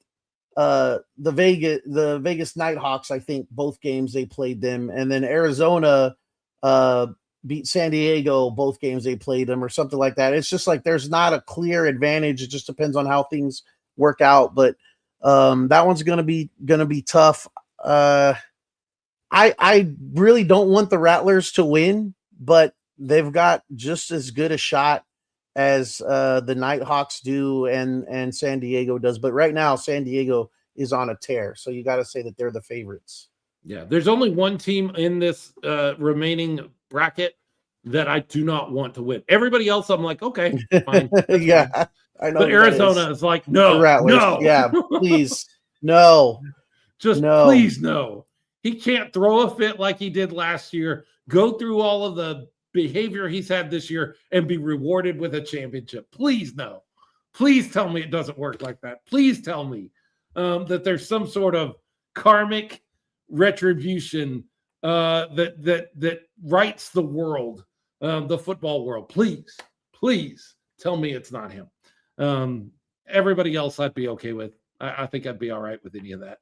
the Vegas Nighthawks. I think both games they played them, and then Arizona beat San Diego both games they played them, or something like that. It's just like there's not a clear advantage. It just depends on how things work out. But that one's gonna be tough. I really don't want the Rattlers to win, but they've got just as good a shot as the Nighthawks do and San Diego does. But right now, San Diego is on a tear, so you got to say that they're the favorites. Yeah, there's only one team in this remaining bracket that I do not want to win. Everybody else, I'm like, okay, fine. Yeah, fine. I know. But Arizona is like, no, yeah, please, no, just no. Please, no. He can't throw a fit like he did last year, go through all of the behavior he's had this year, and be rewarded with a championship. Please, no. Please tell me it doesn't work like that. Please tell me that there's some sort of karmic retribution that rights the world, the football world. Please tell me it's not him. Everybody else I'd be okay with. I think I'd be all right with any of that.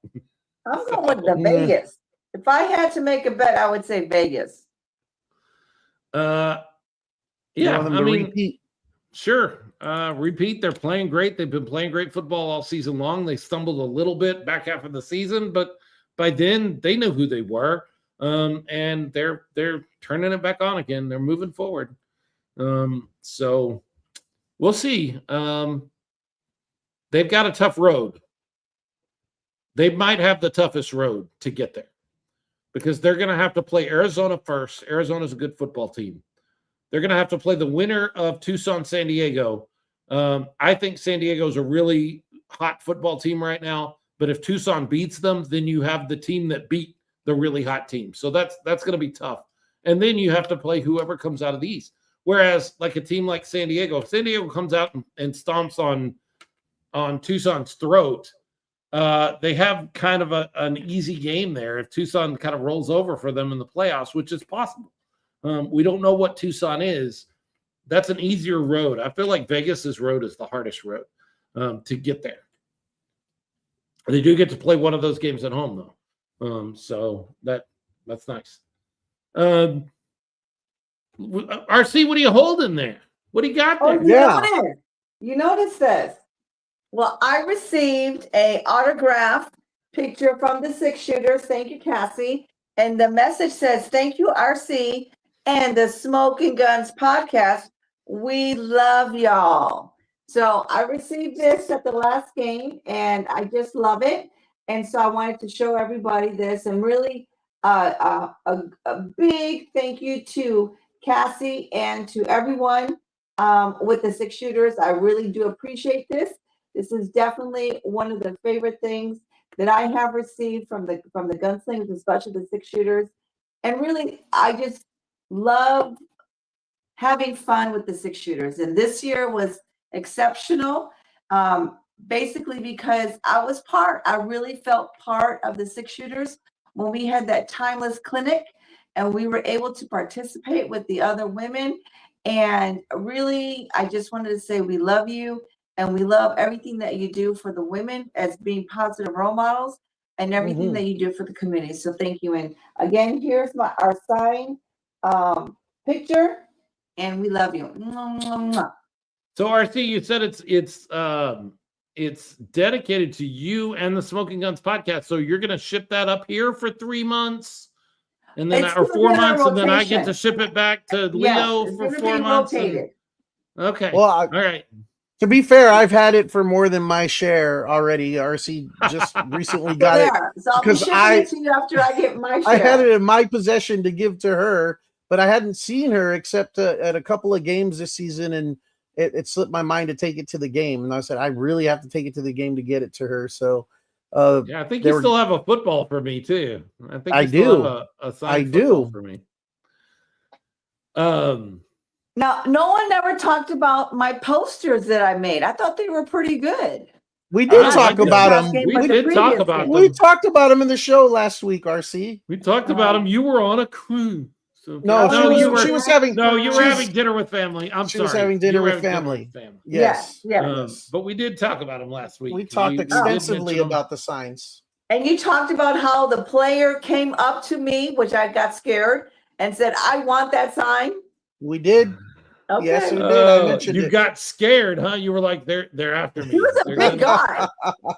I'm going with the Vegas. If I had to make a bet, I would say Vegas. Yeah, I mean, repeat. Sure. Repeat. They're playing great. They've been playing great football all season long. They stumbled a little bit back half of the season, but by then they knew who they were. And they're turning it back on again. They're moving forward. So we'll see. They've got a tough road. They might have the toughest road to get there because they're going to have to play Arizona first. Arizona's a good football team. They're going to have to play the winner of Tucson, San Diego. I think San Diego's a really hot football team right now, but if Tucson beats them, then you have the team that beat the really hot team. So that's going to be tough. And then you have to play whoever comes out of the East. Whereas like a team like San Diego, if San Diego comes out and stomps on Tucson's throat, they have kind of an easy game there if Tucson kind of rolls over for them in the playoffs, which is possible. We don't know what Tucson is. That's an easier road. I feel like Vegas's road is the hardest road to get there. They do get to play one of those games at home, though. So that's nice. RC, what are you holding there? What do you got there? You notice this. Well, I received a autograph picture from the Six Shooters. Thank you, Cassie. And the message says, "Thank you, RC, and the Smoking Guns podcast. We love y'all." So I received this at the last game, and I just love it. And so I wanted to show everybody this, and really a big thank you to Cassie and to everyone with the Six Shooters. I really do appreciate this. This is definitely one of the favorite things that I have received from the Gunslingers, especially the Six Shooters. And really, I just love having fun with the Six Shooters. And this year was exceptional, basically because I really felt part of the Six Shooters when we had that timeless clinic and we were able to participate with the other women. And really, I just wanted to say we love you. And we love everything that you do for the women as being positive role models and everything that you do for the community. So thank you. And again, here's our signed picture, and we love you. So RC, you said it's dedicated to you and the Smoking Guns podcast. So you're going to ship that up here for 3 months, and then or 4 months, and then I get to ship it back to Leo for 4 months. Okay. Well, all right. To be fair, I've had it for more than my share already. RC just recently got it so I'll be shipping it to you after I get my share. I had it in my possession to give to her, but I hadn't seen her except at a couple of games this season, and it slipped my mind to take it to the game. And I said, I really have to take it to the game to get it to her. So, yeah, I think you still have a football for me too. I think you still have a signed football for me. Now, no one ever talked about my posters that I made. I thought they were pretty good. We did talk about them. We did talk about them. We talked about them in the show last week, RC. We talked about them. You were on a cruise. So, she was having dinner with family. She was having dinner with family. Yes. But we did talk about them last week. We talked extensively about the signs. And you talked about how the player came up to me, which I got scared, and said, "I want that sign." We did. Okay. Yes, we did. I mentioned you got scared, huh? You were like, they're after me. He was a big guy.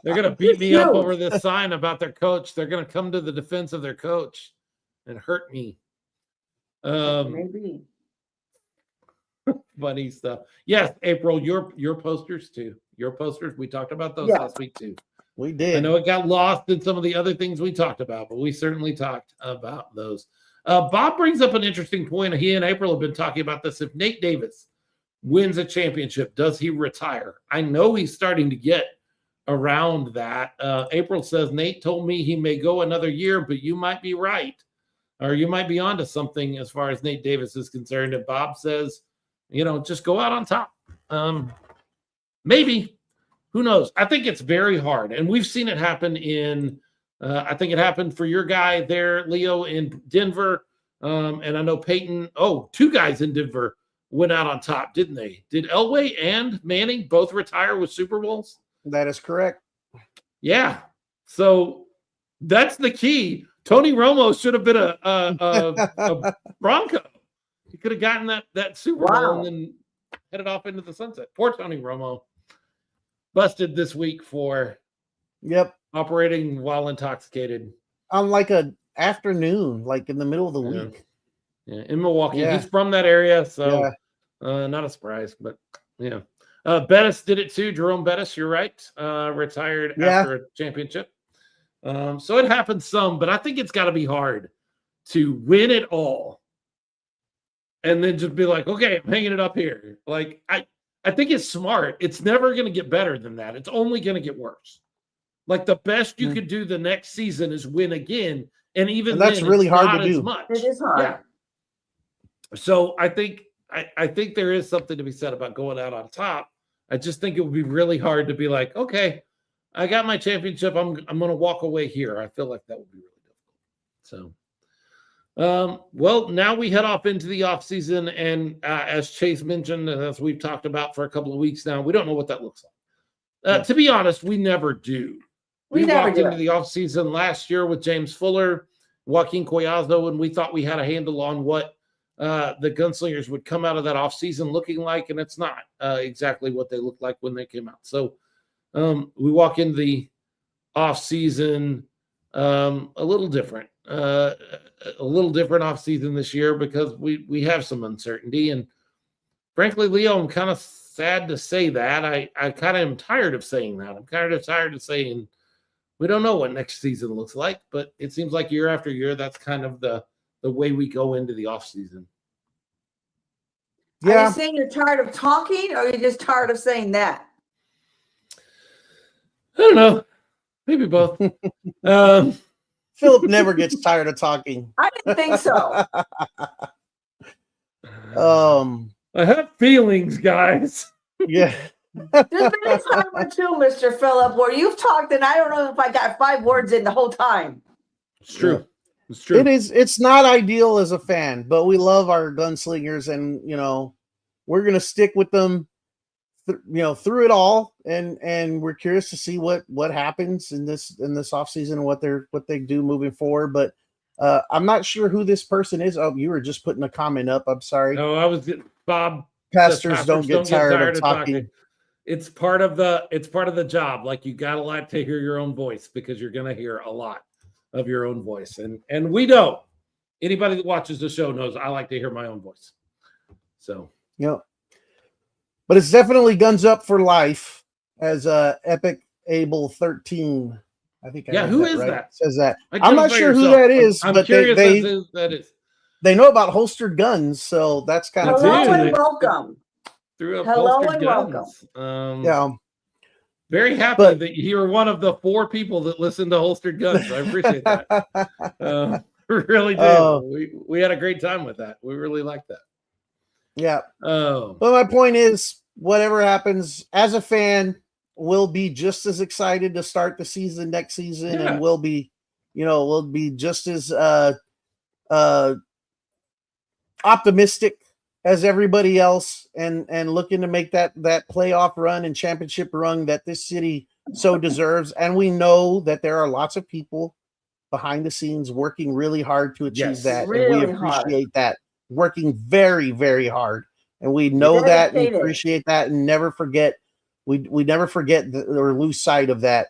They're gonna beat me up over this sign about their coach. They're gonna come to the defense of their coach and hurt me. Maybe. Funny stuff. Yes, April, your posters too. Your posters. We talked about those last week too. We did. I know it got lost in some of the other things we talked about, but we certainly talked about those. Bob brings up an interesting point. He and April have been talking about this. If Nate Davis wins a championship, does he retire? I know he's starting to get around that. April says, Nate told me he may go another year, but you might be right. Or you might be onto something as far as Nate Davis is concerned. And Bob says, just go out on top. Maybe. Who knows? I think it's very hard. And we've seen it happen I think it happened for your guy there, Leo, in Denver. And I know Peyton, two guys in Denver went out on top, didn't they? Did Elway and Manning both retire with Super Bowls? That is correct. Yeah. So that's the key. Tony Romo should have been a Bronco. He could have gotten that Super Bowl and then headed off into the sunset. Poor Tony Romo. Busted this week for operating while intoxicated. On like a afternoon, like in the middle of the week. Yeah, in Milwaukee. He's from that area, so not a surprise, but yeah. Bettis did it too. Jerome Bettis, you're right. Retired after a championship. So it happens some, but I think it's got to be hard to win it all and then just be like, okay, I'm hanging it up here. Like, I think it's smart. It's never going to get better than that. It's only going to get worse. Like, the best you could do the next season is win again, and even that's then, really it's hard not to do. As much. It is hard. Yeah. So I think there is something to be said about going out on top. I just think it would be really hard to be like, okay, I got my championship. I'm going to walk away here. I feel like that would be really difficult. So, well, now we head off into the offseason, and as Chase mentioned, and as we've talked about for a couple of weeks now, we don't know what that looks like. To be honest, we never do. We walked into the offseason last year with James Fuller, Joaquin Collazo, and we thought we had a handle on what the Gunslingers would come out of that offseason looking like, and it's not exactly what they looked like when they came out. So we walk into the offseason a little different. A little different offseason this year because we have some uncertainty. And frankly, Leo, I'm kind of sad to say that. I kind of am tired of saying that. I'm kind of tired of saying we don't know what next season looks like, but it seems like year after year, that's kind of the way we go into the offseason. Yeah. Are you saying you're tired of talking, or are you just tired of saying that? I don't know. Maybe both. Philip never gets tired of talking. I didn't think so. I have feelings, guys. Yeah. There's been a time or two, Mr. Phillip, where you've talked, and I don't know if I got 5 words in the whole time. It's true. It's true. It's not ideal as a fan, but we love our Gunslingers, and we're gonna stick with them through it all, and we're curious to see what happens in this offseason and what they do moving forward. But I'm not sure who this person is. Oh, you were just putting a comment up. I'm sorry. No, I was Bob. Pastors don't get tired of talking. It's part of the job. Like, you got a lot to hear your own voice, because you're gonna hear a lot of your own voice, and we don't. Anybody that watches the show knows I like to hear my own voice. So but it's definitely guns up for life, as Epic Able 13. I think. Who is that? Says that. I'm not sure who that is, I'm but curious that is. They know about holstered guns, so that's kind of hello and welcome. Hello and welcome. Yeah. Very happy that you're one of the 4 people that listen to Holstered Guns. I appreciate that. We really do. We had a great time with that. We really liked that. Yeah. But my point is, whatever happens, as a fan, we'll be just as excited to start the season next season, and we'll be just as optimistic as everybody else, and looking to make that playoff run and championship run that this city so deserves. And we know that there are lots of people behind the scenes working really hard to achieve that. Really, and we appreciate that, working very, very hard. And we know that and appreciate that, and never forget. We never forget or lose sight of that.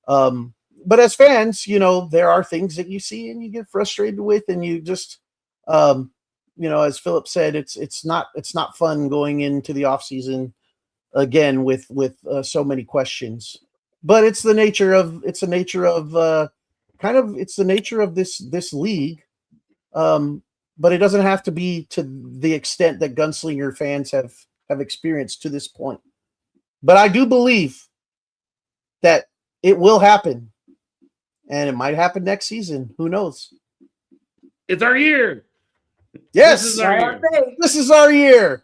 But as fans, there are things that you see and you get frustrated with, and you just, as Philip said, it's not fun going into the offseason again with so many questions. But it's the nature of this league. But it doesn't have to be to the extent that Gunslinger fans have experienced to this point. But I do believe that it will happen, and it might happen next season. Who knows? It's our year. Yes, this is our year.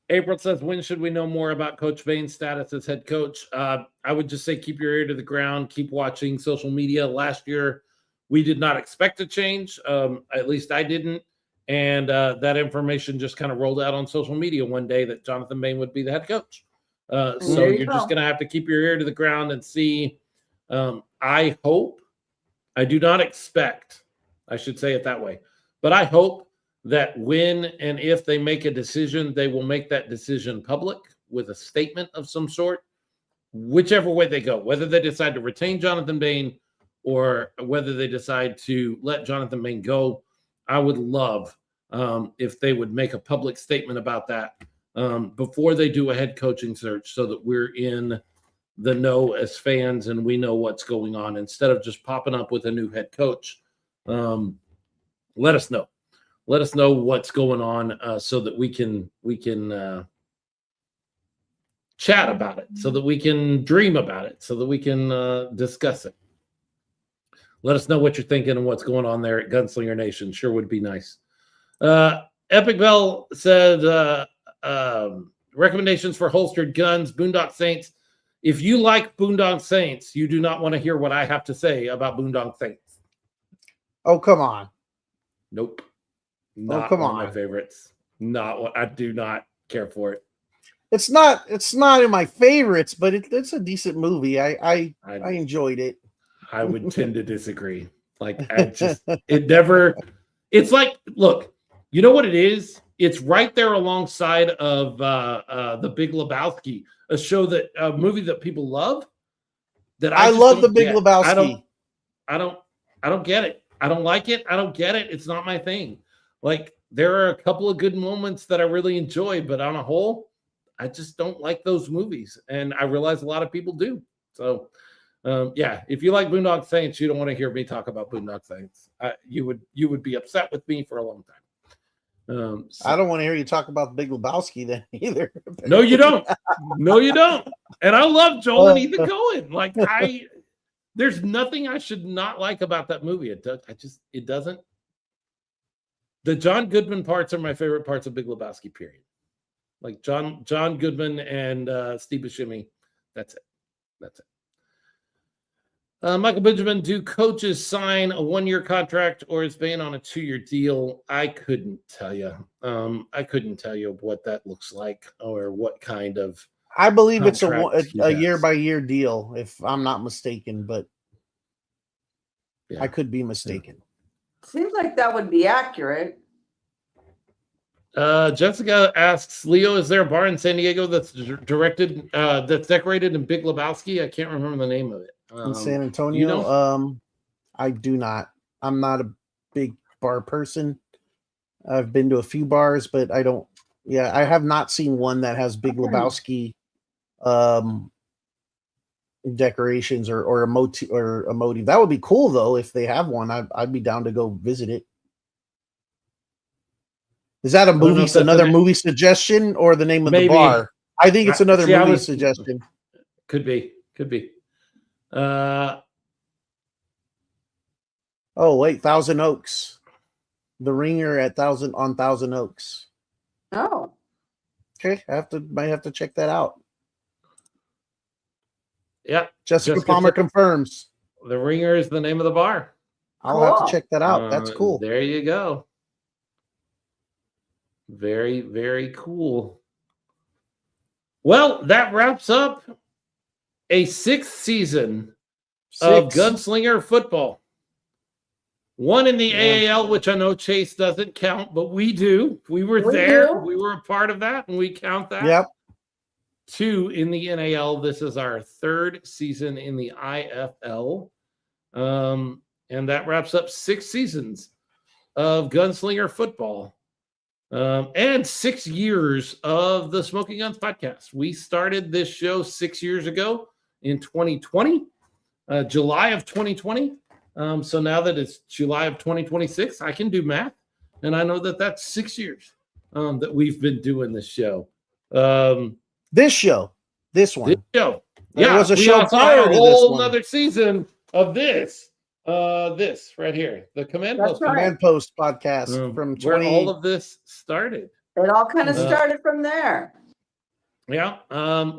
April says, when should we know more about Coach Bain's status as head coach? I would just say keep your ear to the ground. Keep watching social media. Last year, we did not expect a change. At least I didn't. And that information just kind of rolled out on social media one day that Jonathan Bain would be the head coach. So you're just going to have to keep your ear to the ground and see I hope, I do not expect, I should say it that way, but I hope that when and if they make a decision, they will make that decision public with a statement of some sort, whichever way they go, whether they decide to retain Jonathan Bain or whether they decide to let Jonathan Bain go. I would love if they would make a public statement about that before they do a head coaching search, so that we're in the know as fans and we know what's going on, instead of just popping up with a new head coach. Let us know. Let us know what's going on so that we can chat about it, so that we can dream about it, so that we can discuss it. Let us know what you're thinking and what's going on there at Gunslinger Nation. Sure would be nice. Epic Bell said recommendations for holstered guns, Boondock Saints. If you like Boondock Saints, you do not want to hear what I have to say about Boondock Saints. Oh, come on. Nope. Not come one on. of my favorites. Not what I do not care for it. It's not in my favorites, but it's a decent movie. I enjoyed it. I would tend to disagree. Like, it's like, look, you know what it is? It's right there alongside of The Big Lebowski, a movie that people love. That I love The Big Lebowski. I don't get it. I don't like it. I don't get it. It's not my thing. Like, there are a couple of good moments that I really enjoy, but on a whole, I just don't like those movies. And I realize a lot of people do. So, if you like Boondock Saints, you don't want to hear me talk about Boondock Saints. You would be upset with me for a long time. I don't want to hear you talk about Big Lebowski then either. No, you don't. No, you don't. And I love Joel and Ethan Coen. Like, there's nothing I should not like about that movie. It doesn't. The John Goodman parts are my favorite parts of Big Lebowski, period. Like John Goodman and Steve Buscemi. That's it. Michael Benjamin, do coaches sign a 1-year contract or is Bain on a 2-year deal? I couldn't tell you. I couldn't tell you what that looks like or what kind of. I believe it's a year-by-year deal, if I'm not mistaken, but I could be mistaken. Seems like that would be accurate. Jessica asks, Leo, is there a bar in San Diego that's that's decorated in Big Lebowski? I can't remember the name of it. In San Antonio? I do not. I'm not a big bar person. I've been to a few bars, but I don't. Yeah, I have not seen one that has Big Lebowski decorations or a motif. That would be cool though if they have one. I'd be down to go visit it. Is that a movie? Another movie suggestion or the name of the bar? I think it's another movie suggestion. Could be. Oh wait, Thousand Oaks, The Ringer at Thousand Oaks. Oh, okay. Might have to check that out. Yeah, Jessica Palmer confirms. The Ringer is the name of the bar. I'll have to check that out. That's cool. There you go. Very, very cool. Well, that wraps up a 6th season of Gunslinger football. One in the AAL, which I know Chase doesn't count, but we do. We were there. We were a part of that, and we count that. Yep. 2 in the NAL. This is our 3rd season in the IFL. And that wraps up 6 seasons of Gunslinger football. And 6 years of the Smoking Guns podcast. We started this show 6 years ago in 2020, July of 2020. So now that it's July of 2026, I can do math. And I know that that's 6 years that we've been doing this show. This one. This show. There was a show prior to this whole one. Another season of this. This right here, the Command Post. Command Post podcast from 20. Where all of this started. It all kind of started from there. Yeah.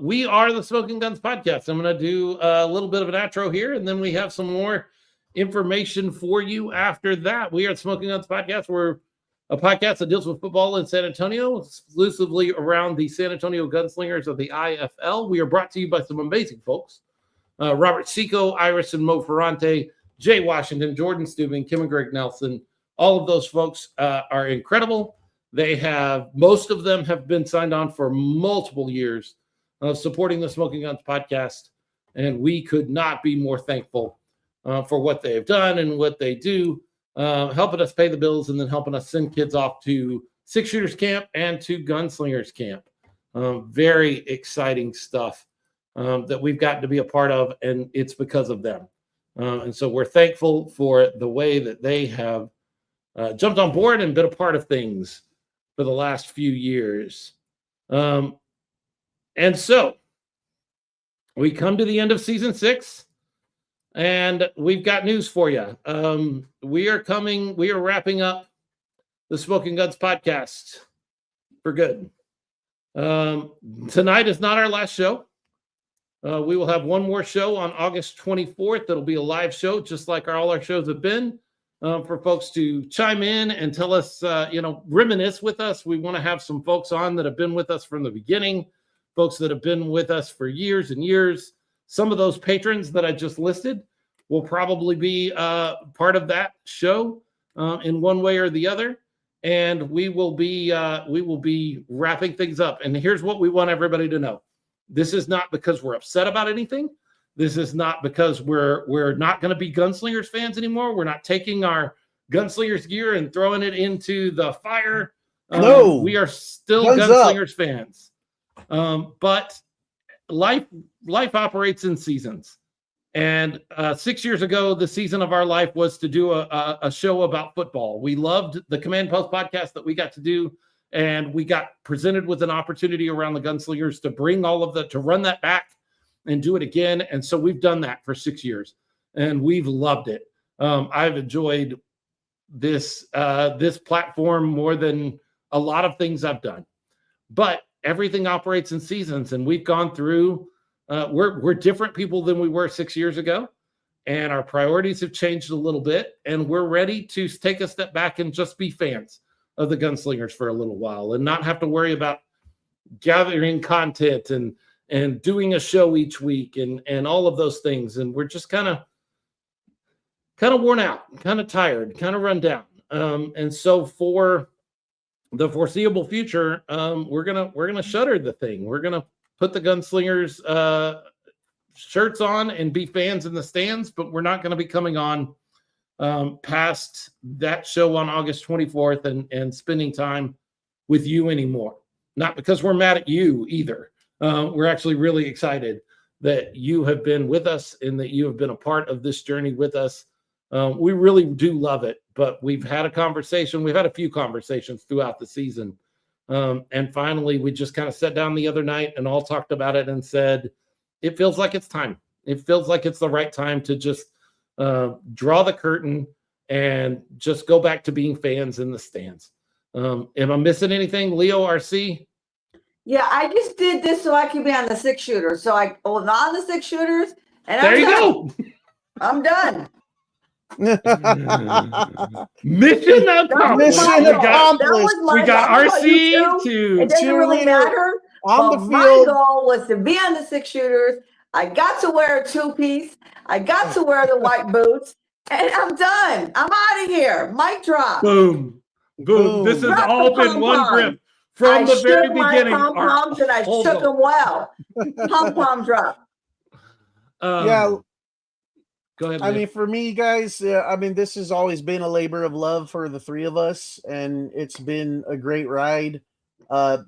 We are the Smoking Guns podcast. I'm going to do a little bit of an outro here, and then we have some more information for you after that. We are the Smoking Guns podcast. We're a podcast that deals with football in San Antonio, exclusively around the San Antonio Gunslingers of the IFL. We are brought to you by some amazing folks Robert Seco, Iris and Mo Ferrante, Jay Washington, Jordan Stubing, Kim and Greg Nelson. All of those folks are incredible. Most of them have been signed on for multiple years of supporting the Smoking Guns podcast. And we could not be more thankful for what they have done and what they do, helping us pay the bills and then helping us send kids off to Six Shooters Camp and to Gunslingers Camp. Very exciting stuff that we've gotten to be a part of, and it's because of them. And so we're thankful for the way that they have jumped on board and been a part of things for the last few years. And so we come to the end of season 6, and we've got news for you. We are wrapping up the Smoking Guns podcast for good. Tonight is not our last show. We will have one more show on August 24th. That'll be a live show, just like all our shows have been, for folks to chime in and tell us, reminisce with us. We want to have some folks on that have been with us from the beginning, folks that have been with us for years and years. Some of those patrons that I just listed will probably be part of that show in one way or the other. And we will be wrapping things up. And here's what we want everybody to know. This is not because we're upset about anything. This is not because we're not going to be Gunslingers fans anymore. We're not taking our Gunslingers gear and throwing it into the fire. No, we are still Guns Gunslingers fans. But life operates in seasons. And 6 years ago, the season of our life was to do a show about football. We loved the Command Post podcast that we got to do, and we got presented with an opportunity around the Gunslingers to bring all of to run that back and do it again. And so we've done that for 6 years, and we've loved it. I've enjoyed this platform more than a lot of things I've done. But everything operates in seasons, and we've gone through. We're different people than we were 6 years ago, and our priorities have changed a little bit, and we're ready to take a step back and just be fans of the Gunslingers for a little while and not have to worry about gathering content and doing a show each week and all of those things. And we're just kind of worn out, kind of tired, kind of run down. And so for the foreseeable future, we're gonna shutter the thing. We're gonna put the Gunslingers shirts on and be fans in the stands, but we're not going to be coming on past that show on August 24th and spending time with you anymore. Not because we're mad at you either. We're actually really excited that you have been with us and that you have been a part of this journey with us. We really do love it, but we've had a conversation. We've had a few conversations throughout the season. And finally, we just kind of sat down the other night and all talked about it and said, it feels like it's time. It feels like it's the right time to just draw the curtain and just go back to being fans in the stands. Am I missing anything, Leo RC? Yeah, I just did this so I can be on the 6 shooters. So I was on the 6 shooters, and There you go. I'm done. Mission accomplished. accomplished. We got RC to it doesn't really matter. on But the my field. goal was to be on the 6 shooters. I got to wear a 2-piece. I got to wear the white boots, and I'm done. I'm out of here. Mic drop. boom. This has Drop all the been one pom-pom. grip from the very shook my beginning. pom-poms, and I Hold shook on. them well. Pom-pom drop. Yeah, Go ahead. I Leo. mean, for me, guys, this has always been a labor of love for the three of us, and it's been a great ride. I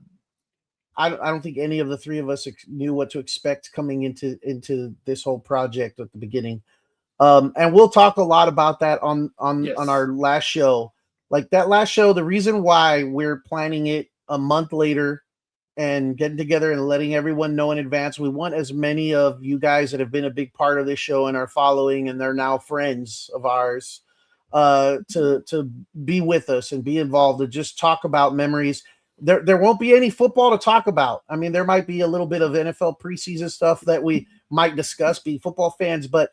don't think any of the three of us knew what to expect coming into this whole project at the beginning. And we'll talk a lot about that on our last show. Like that last show, the reason why we're planning it a month later and getting together and letting everyone know in advance. We want as many of you guys that have been a big part of this show and are following, and they're now friends of ours, to be with us and be involved and just talk about memories. There won't be any football to talk about. I mean, there might be a little bit of NFL preseason stuff that we might discuss, being football fans, but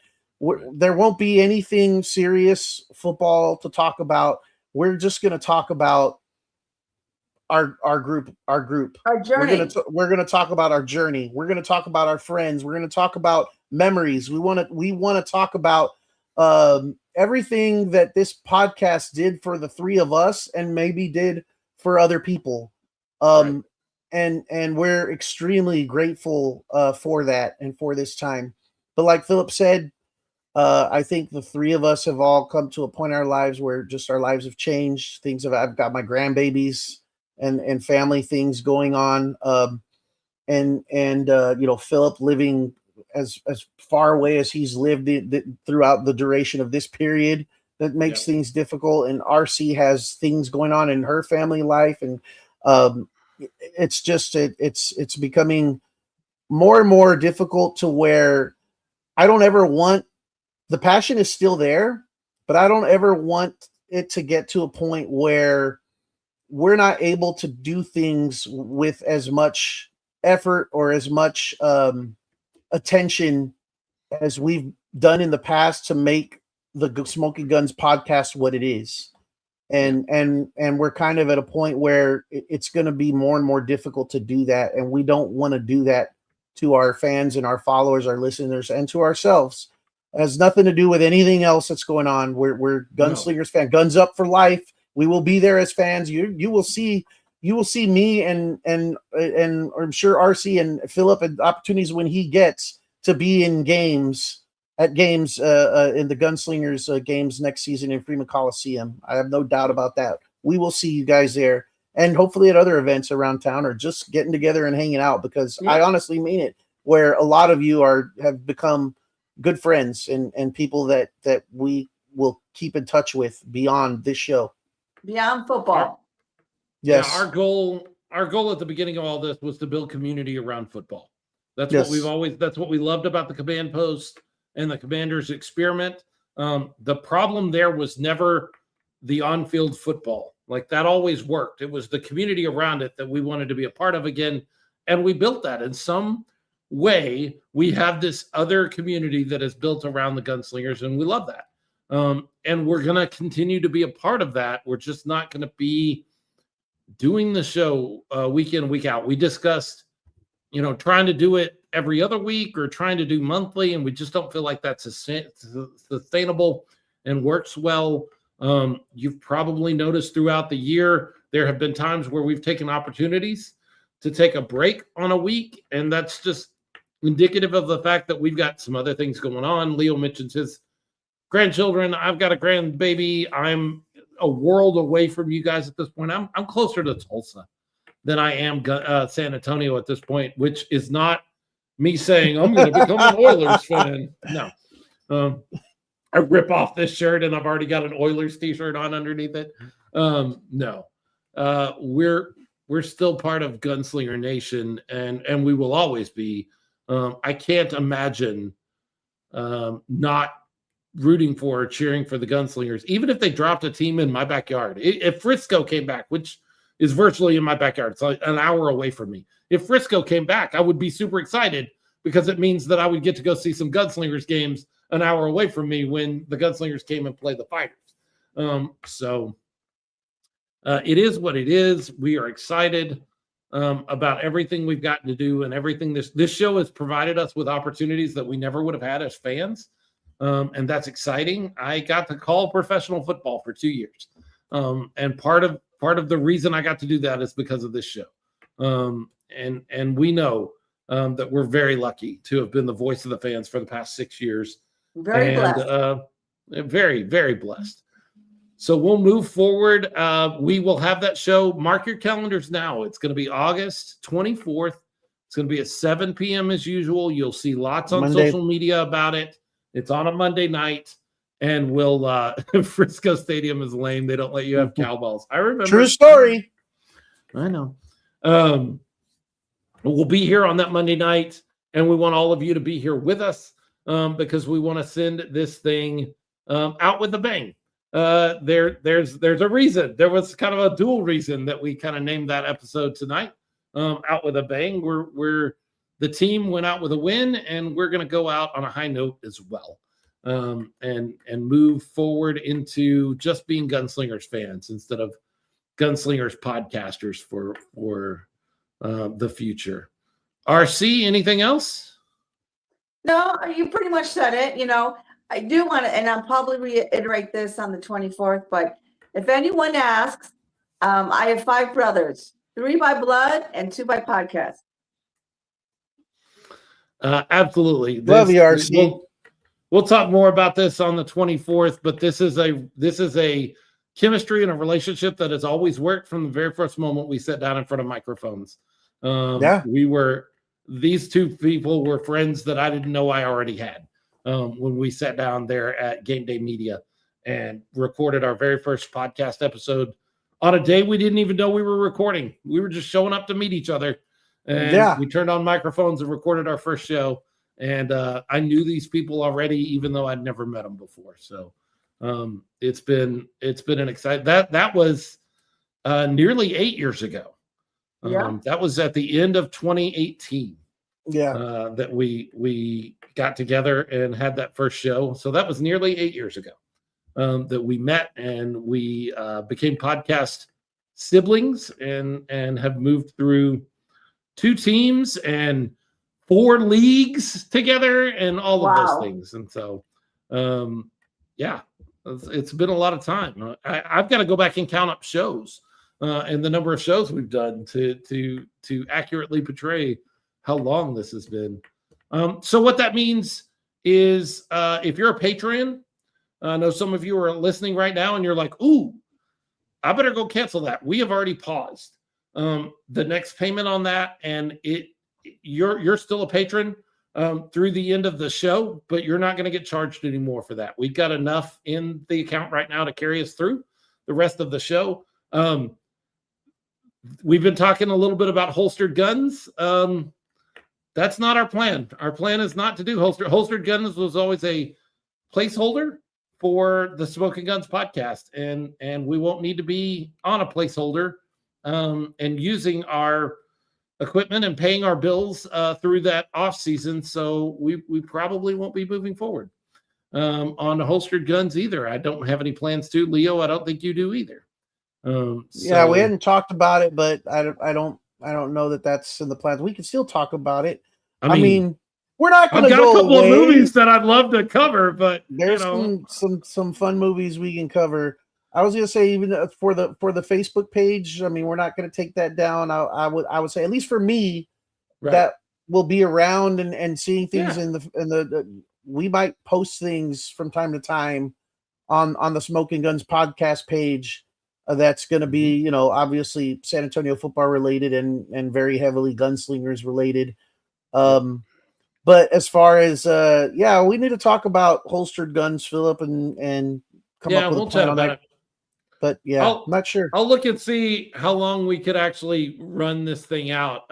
there won't be anything serious football to talk about. We're just going to talk about our group. Our We're journey. gonna talk about our journey. We're gonna talk about our friends. We're gonna talk about memories. We want to talk about everything that this podcast did for the three of us, and maybe did for other people. Right. And we're extremely grateful for that and for this time. But like Philip said, I think the three of us have all come to a point in our lives where just our lives have changed. I've got my grandbabies and family things going on. And Philip living as far away as he's lived throughout the duration of this period, that makes things difficult. And RC has things going on in her family life. And it's becoming more and more difficult to where I don't ever want, the passion is still there, but I don't ever want it to get to a point where we're not able to do things with as much effort or as much attention as we've done in the past to make the Smoking Guns podcast what it is. And we're kind of at a point where it's going to be more and more difficult to do that. And we don't want to do that to our fans and our followers, our listeners, and to ourselves. It has nothing to do with anything else that's going on. We're Gunslingers fan, guns up for life. We will be there as fans. You will see me and I'm sure RC and Philip and opportunities when he gets to be in games in the Gunslingers games next season in Freeman Coliseum. I have no doubt about that. We will see you guys there, and hopefully at other events around town, or just getting together and hanging out, because I honestly mean it, where a lot of you have become good friends and people that we will keep in touch with beyond this show. Beyond football. Yes. Yeah, our goal at the beginning of all this was to build community around football. That's what we loved about the Command Post and the Commanders experiment. The problem there was never the on-field football. Like, that always worked. It was the community around it that we wanted to be a part of again. And we built that in some way. We have this other community that is built around the Gunslingers, and we love that. And we're going to continue to be a part of that. We're just not going to be doing the show week in, week out. We discussed, trying to do it every other week or trying to do monthly, and we just don't feel like that's sustainable and works well. You've probably noticed throughout the year, there have been times where we've taken opportunities to take a break on a week, and that's just indicative of the fact that we've got some other things going on. Leo mentions his grandchildren. I've got a grandbaby. I'm a world away from you guys at this point. I'm closer to Tulsa than I am San Antonio at this point, which is not me saying I'm going to become an Oilers fan. No. I rip off this shirt and I've already got an Oilers t-shirt on underneath it. No. We're still part of Gunslinger Nation, and we will always be. I can't imagine not rooting for or cheering for the Gunslingers, even if they dropped a team in my backyard. If Frisco came back, which is virtually in my backyard, it's like an hour away from me. If Frisco came back, I would be super excited, because it means that I would get to go see some Gunslingers games an hour away from me when the Gunslingers came and played the Fighters. So it is what it is. We are excited about everything we've gotten to do, and everything this show has provided us with opportunities that we never would have had as fans. And that's exciting. I got to call professional football for 2 years. And part of the reason I got to do that is because of this show. And we know that we're very lucky to have been the voice of the fans for the past 6 years. Very blessed. Very, very blessed. So we'll move forward. We will have that show. Mark your calendars now. It's going to be August 24th. It's going to be at 7 p.m. as usual. You'll see lots on social media about it. It's on a Monday night, and Frisco Stadium is lame. They don't let you have cowbells. I remember. True story. I know. We'll be here on that Monday night, and we want all of you to be here with us because we want to send this thing out with a bang. There's a reason. There was kind of a dual reason that we kind of named that episode tonight. Out with a bang. The team went out with a win, and we're going to go out on a high note as well, and move forward into just being Gunslingers fans instead of Gunslingers podcasters for the future. RC, anything else? No, you pretty much said it. I do want to, and I'll probably reiterate this on the 24th, but if anyone asks, I have 5 brothers, 3 by blood and 2 by podcast. Absolutely. Love you, RC. We'll talk more about this on the 24th, but this is a chemistry and a relationship that has always worked from the very first moment we sat down in front of microphones. These 2 people were friends that I didn't know I already had when we sat down there at Game Day Media and recorded our very first podcast episode on a day we didn't even know we were recording. We were just showing up to meet each other, and we turned on microphones and recorded our first show. And I knew these people already, even though I'd never met them before. So it's been an exciting. That was nearly 8 years ago. That was at the end of 2018. That we got together and had that first show. So that was nearly 8 years ago that we met, and we became podcast siblings and have moved through 2 teams and 4 leagues together and all of those things. And so, it's been a lot of time. I've got to go back and count up shows and the number of shows we've done to accurately portray how long this has been. So what that means is if you're a patron, I know some of you are listening right now and you're like, ooh, I better go cancel that. We have already paused the next payment on that, and you're still a patron through the end of the show, but you're not going to get charged anymore for that. We've got enough in the account right now to carry us through the rest of the show. We've been talking a little bit about holstered guns. That's not our plan. Our plan is not to do holstered guns. Was always a placeholder for the Smoking Guns podcast, and we won't need to be on a placeholder and using our equipment and paying our bills through that off season. So we probably won't be moving forward on holstered guns either. I don't have any plans to. Leo, I don't think you do either. We hadn't talked about it, but I don't know that that's in the plans. We can still talk about it. I mean we're not going to go. I've got a couple of movies that I'd love to cover, but there's some fun movies we can cover. I was going to say, even for the Facebook page, I mean, we're not going to take that down. I would say, at least for me, that will be around and seeing things in the we might post things from time to time on the Smoking Guns podcast page. That's going to be, obviously San Antonio football related and very heavily Gunslingers related. But as far as we need to talk about holstered guns, Philip, and come up with a plan on that. But I'm not sure. I'll look and see how long we could actually run this thing out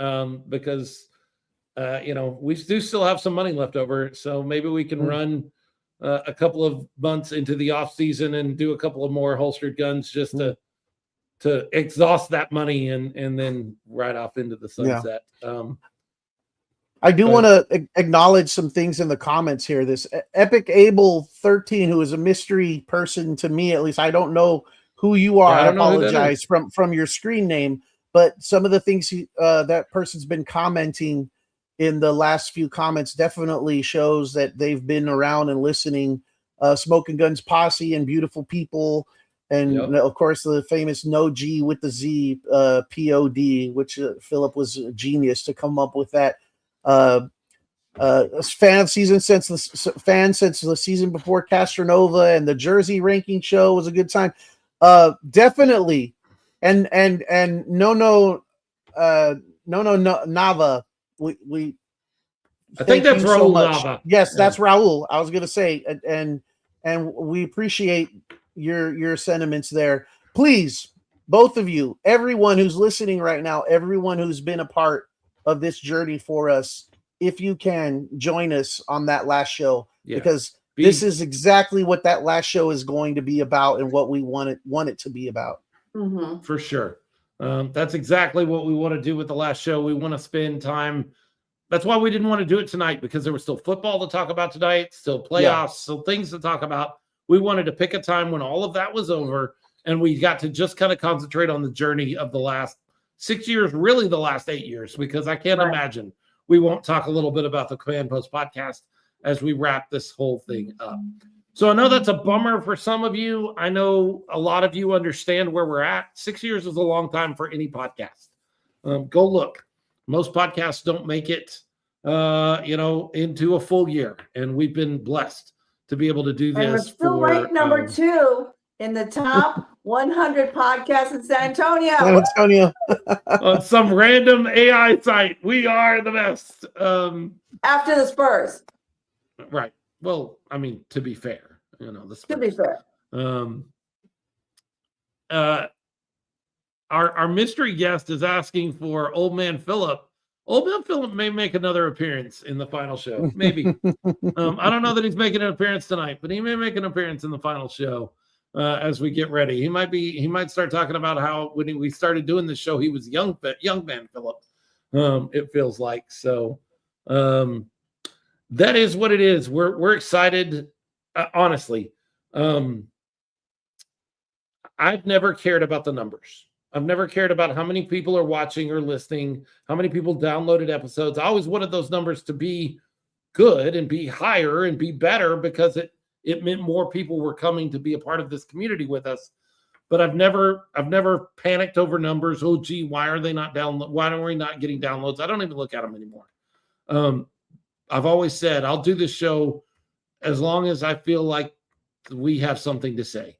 because we do still have some money left over, so maybe we can run a couple of months into the off season and do a couple of more holstered guns just to exhaust that money and then ride off into the sunset. I do want to acknowledge some things in the comments here. This Epic Able 13, who is a mystery person to me, at least. I don't know who you are. I apologize from your screen name, but some of the things that person's been commenting in the last few comments definitely shows that they've been around and listening. Smoking Guns Posse and Beautiful People, and of course the famous No G with the Z POD, which Philip was a genius to come up with that. Fan since the season before Castronova, and the Jersey ranking show was a good time. Definitely, and no Nava. We I think that's Raul Nava. Yes, that's Raul. I was gonna say, and we appreciate your sentiments there. Please, both of you, everyone who's listening right now, everyone who's been a part of this journey for us, if you can join us on that last show, because this is exactly what that last show is going to be about and what we want it to be about. Mm-hmm. For sure. That's exactly what we want to do with the last show. We want to spend time. That's why we didn't want to do it tonight, because there was still football to talk about tonight, still playoffs, still things to talk about. We wanted to pick a time when all of that was over and we got to just kind of concentrate on the journey of the last 6 years, really the last 8 years, because I can't imagine we won't talk a little bit about the Command Post podcast as we wrap this whole thing up. So I know that's a bummer for some of you. I know a lot of you understand where we're at. 6 years is a long time for any podcast. Go look. Most podcasts don't make it, into a full year, and we've been blessed to be able to do this. And we're still ranked number 2 in the top 100 podcasts in San Antonio. San Antonio. On some random AI site. We are the best. After the Spurs. Right. Well, I mean, to be fair, the Spurs. To be fair. Our mystery guest is asking for Old Man Philip. Old Man Philip may make another appearance in the final show. Maybe. I don't know that he's making an appearance tonight, but he may make an appearance in the final show as we get ready. He might start talking about how when we started doing this show, he was young man Philip. It feels like so. That is what it is. We're excited. Honestly, I've never cared about the numbers. I've never cared about how many people are watching or listening, how many people downloaded episodes. I always wanted those numbers to be good and be higher and be better because it meant more people were coming to be a part of this community with us. But I've never panicked over numbers. Oh, gee, why are we not getting downloads? I don't even look at them anymore. I've always said I'll do this show as long as I feel like we have something to say.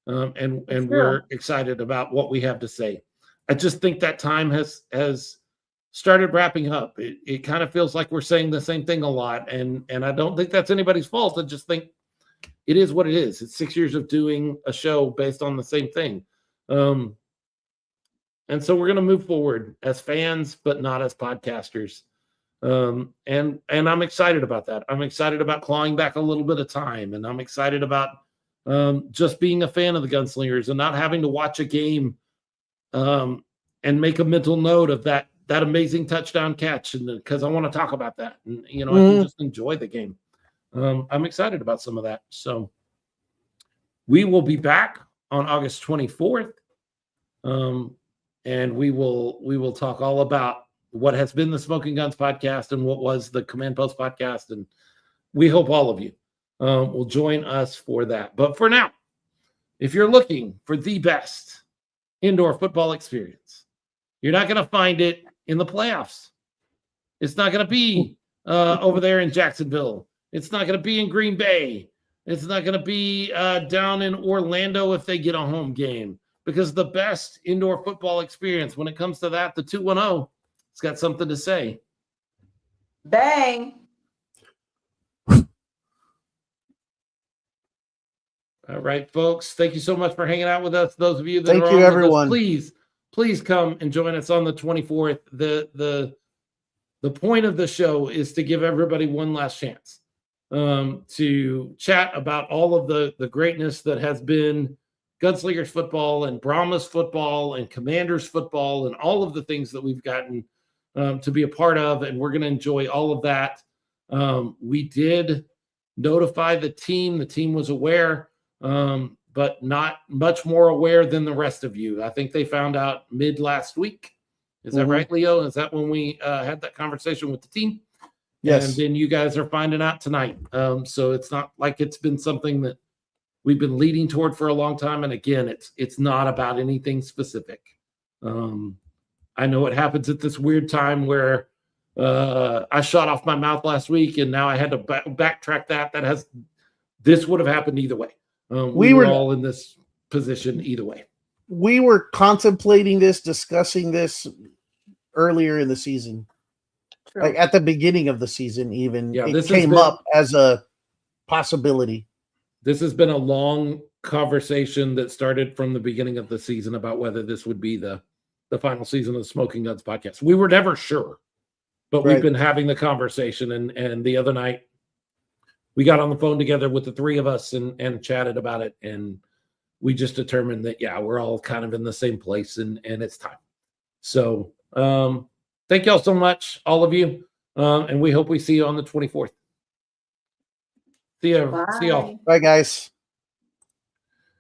And we're excited about what we have to say. I just think that time has started wrapping up. It kind of feels like we're saying the same thing a lot. And I don't think that's anybody's fault. I just think it is what it is. It's 6 years of doing a show based on the same thing. And so we're going to move forward as fans, but not as podcasters. And I'm excited about that. I'm excited about clawing back a little bit of time. And I'm excited about just being a fan of the Gunslingers and not having to watch a game and make a mental note of that amazing touchdown catch, and because I want to talk about that, and I can just enjoy the game. I'm excited about some of that. So we will be back on August 24th, and we will talk all about what has been the Smoking Guns podcast and what was the Command Post podcast, and we hope all of you will join us for that. But for now, if you're looking for the best indoor football experience, you're not going to find it in the playoffs. It's not going to be over there in Jacksonville. It's not going to be in Green Bay. It's not going to be down in Orlando if they get a home game, because the best indoor football experience when it comes to that, the 210, it's got something to say. Bang. All right, folks. Thank you so much for hanging out with us. Those of you that Thank are you, on everyone. with us, please come and join us on the 24th. The point of the show is to give everybody one last chance to chat about all of the greatness that has been Gunslingers football and Brahmas football and Commanders football and all of the things that we've gotten to be a part of, and we're going to enjoy all of that. We did notify the team. The team was aware. But not much more aware than the rest of you. I think they found out mid last week. Is that right, Leo? Is that when we had that conversation with the team? Yes. And then you guys are finding out tonight. So it's not like it's been something that we've been leading toward for a long time. And again, it's not about anything specific. I know it happens at this weird time where I shot off my mouth last week, and now I had to backtrack that. This would have happened either way. We were all in this position either way. We were contemplating this, discussing this earlier in the season. True. Like at the beginning of the season, even it came up as a possibility. This has been a long conversation that started from the beginning of the season about whether this would be the final season of the Smoking Guns podcast. We were never sure, but we've been having the conversation. And the other night, we got on the phone together with the three of us and chatted about it. And we just determined that, we're all kind of in the same place and it's time. So thank y'all so much, all of you. And we hope we see you on the 24th. See you. Bye. See y'all. Bye, guys.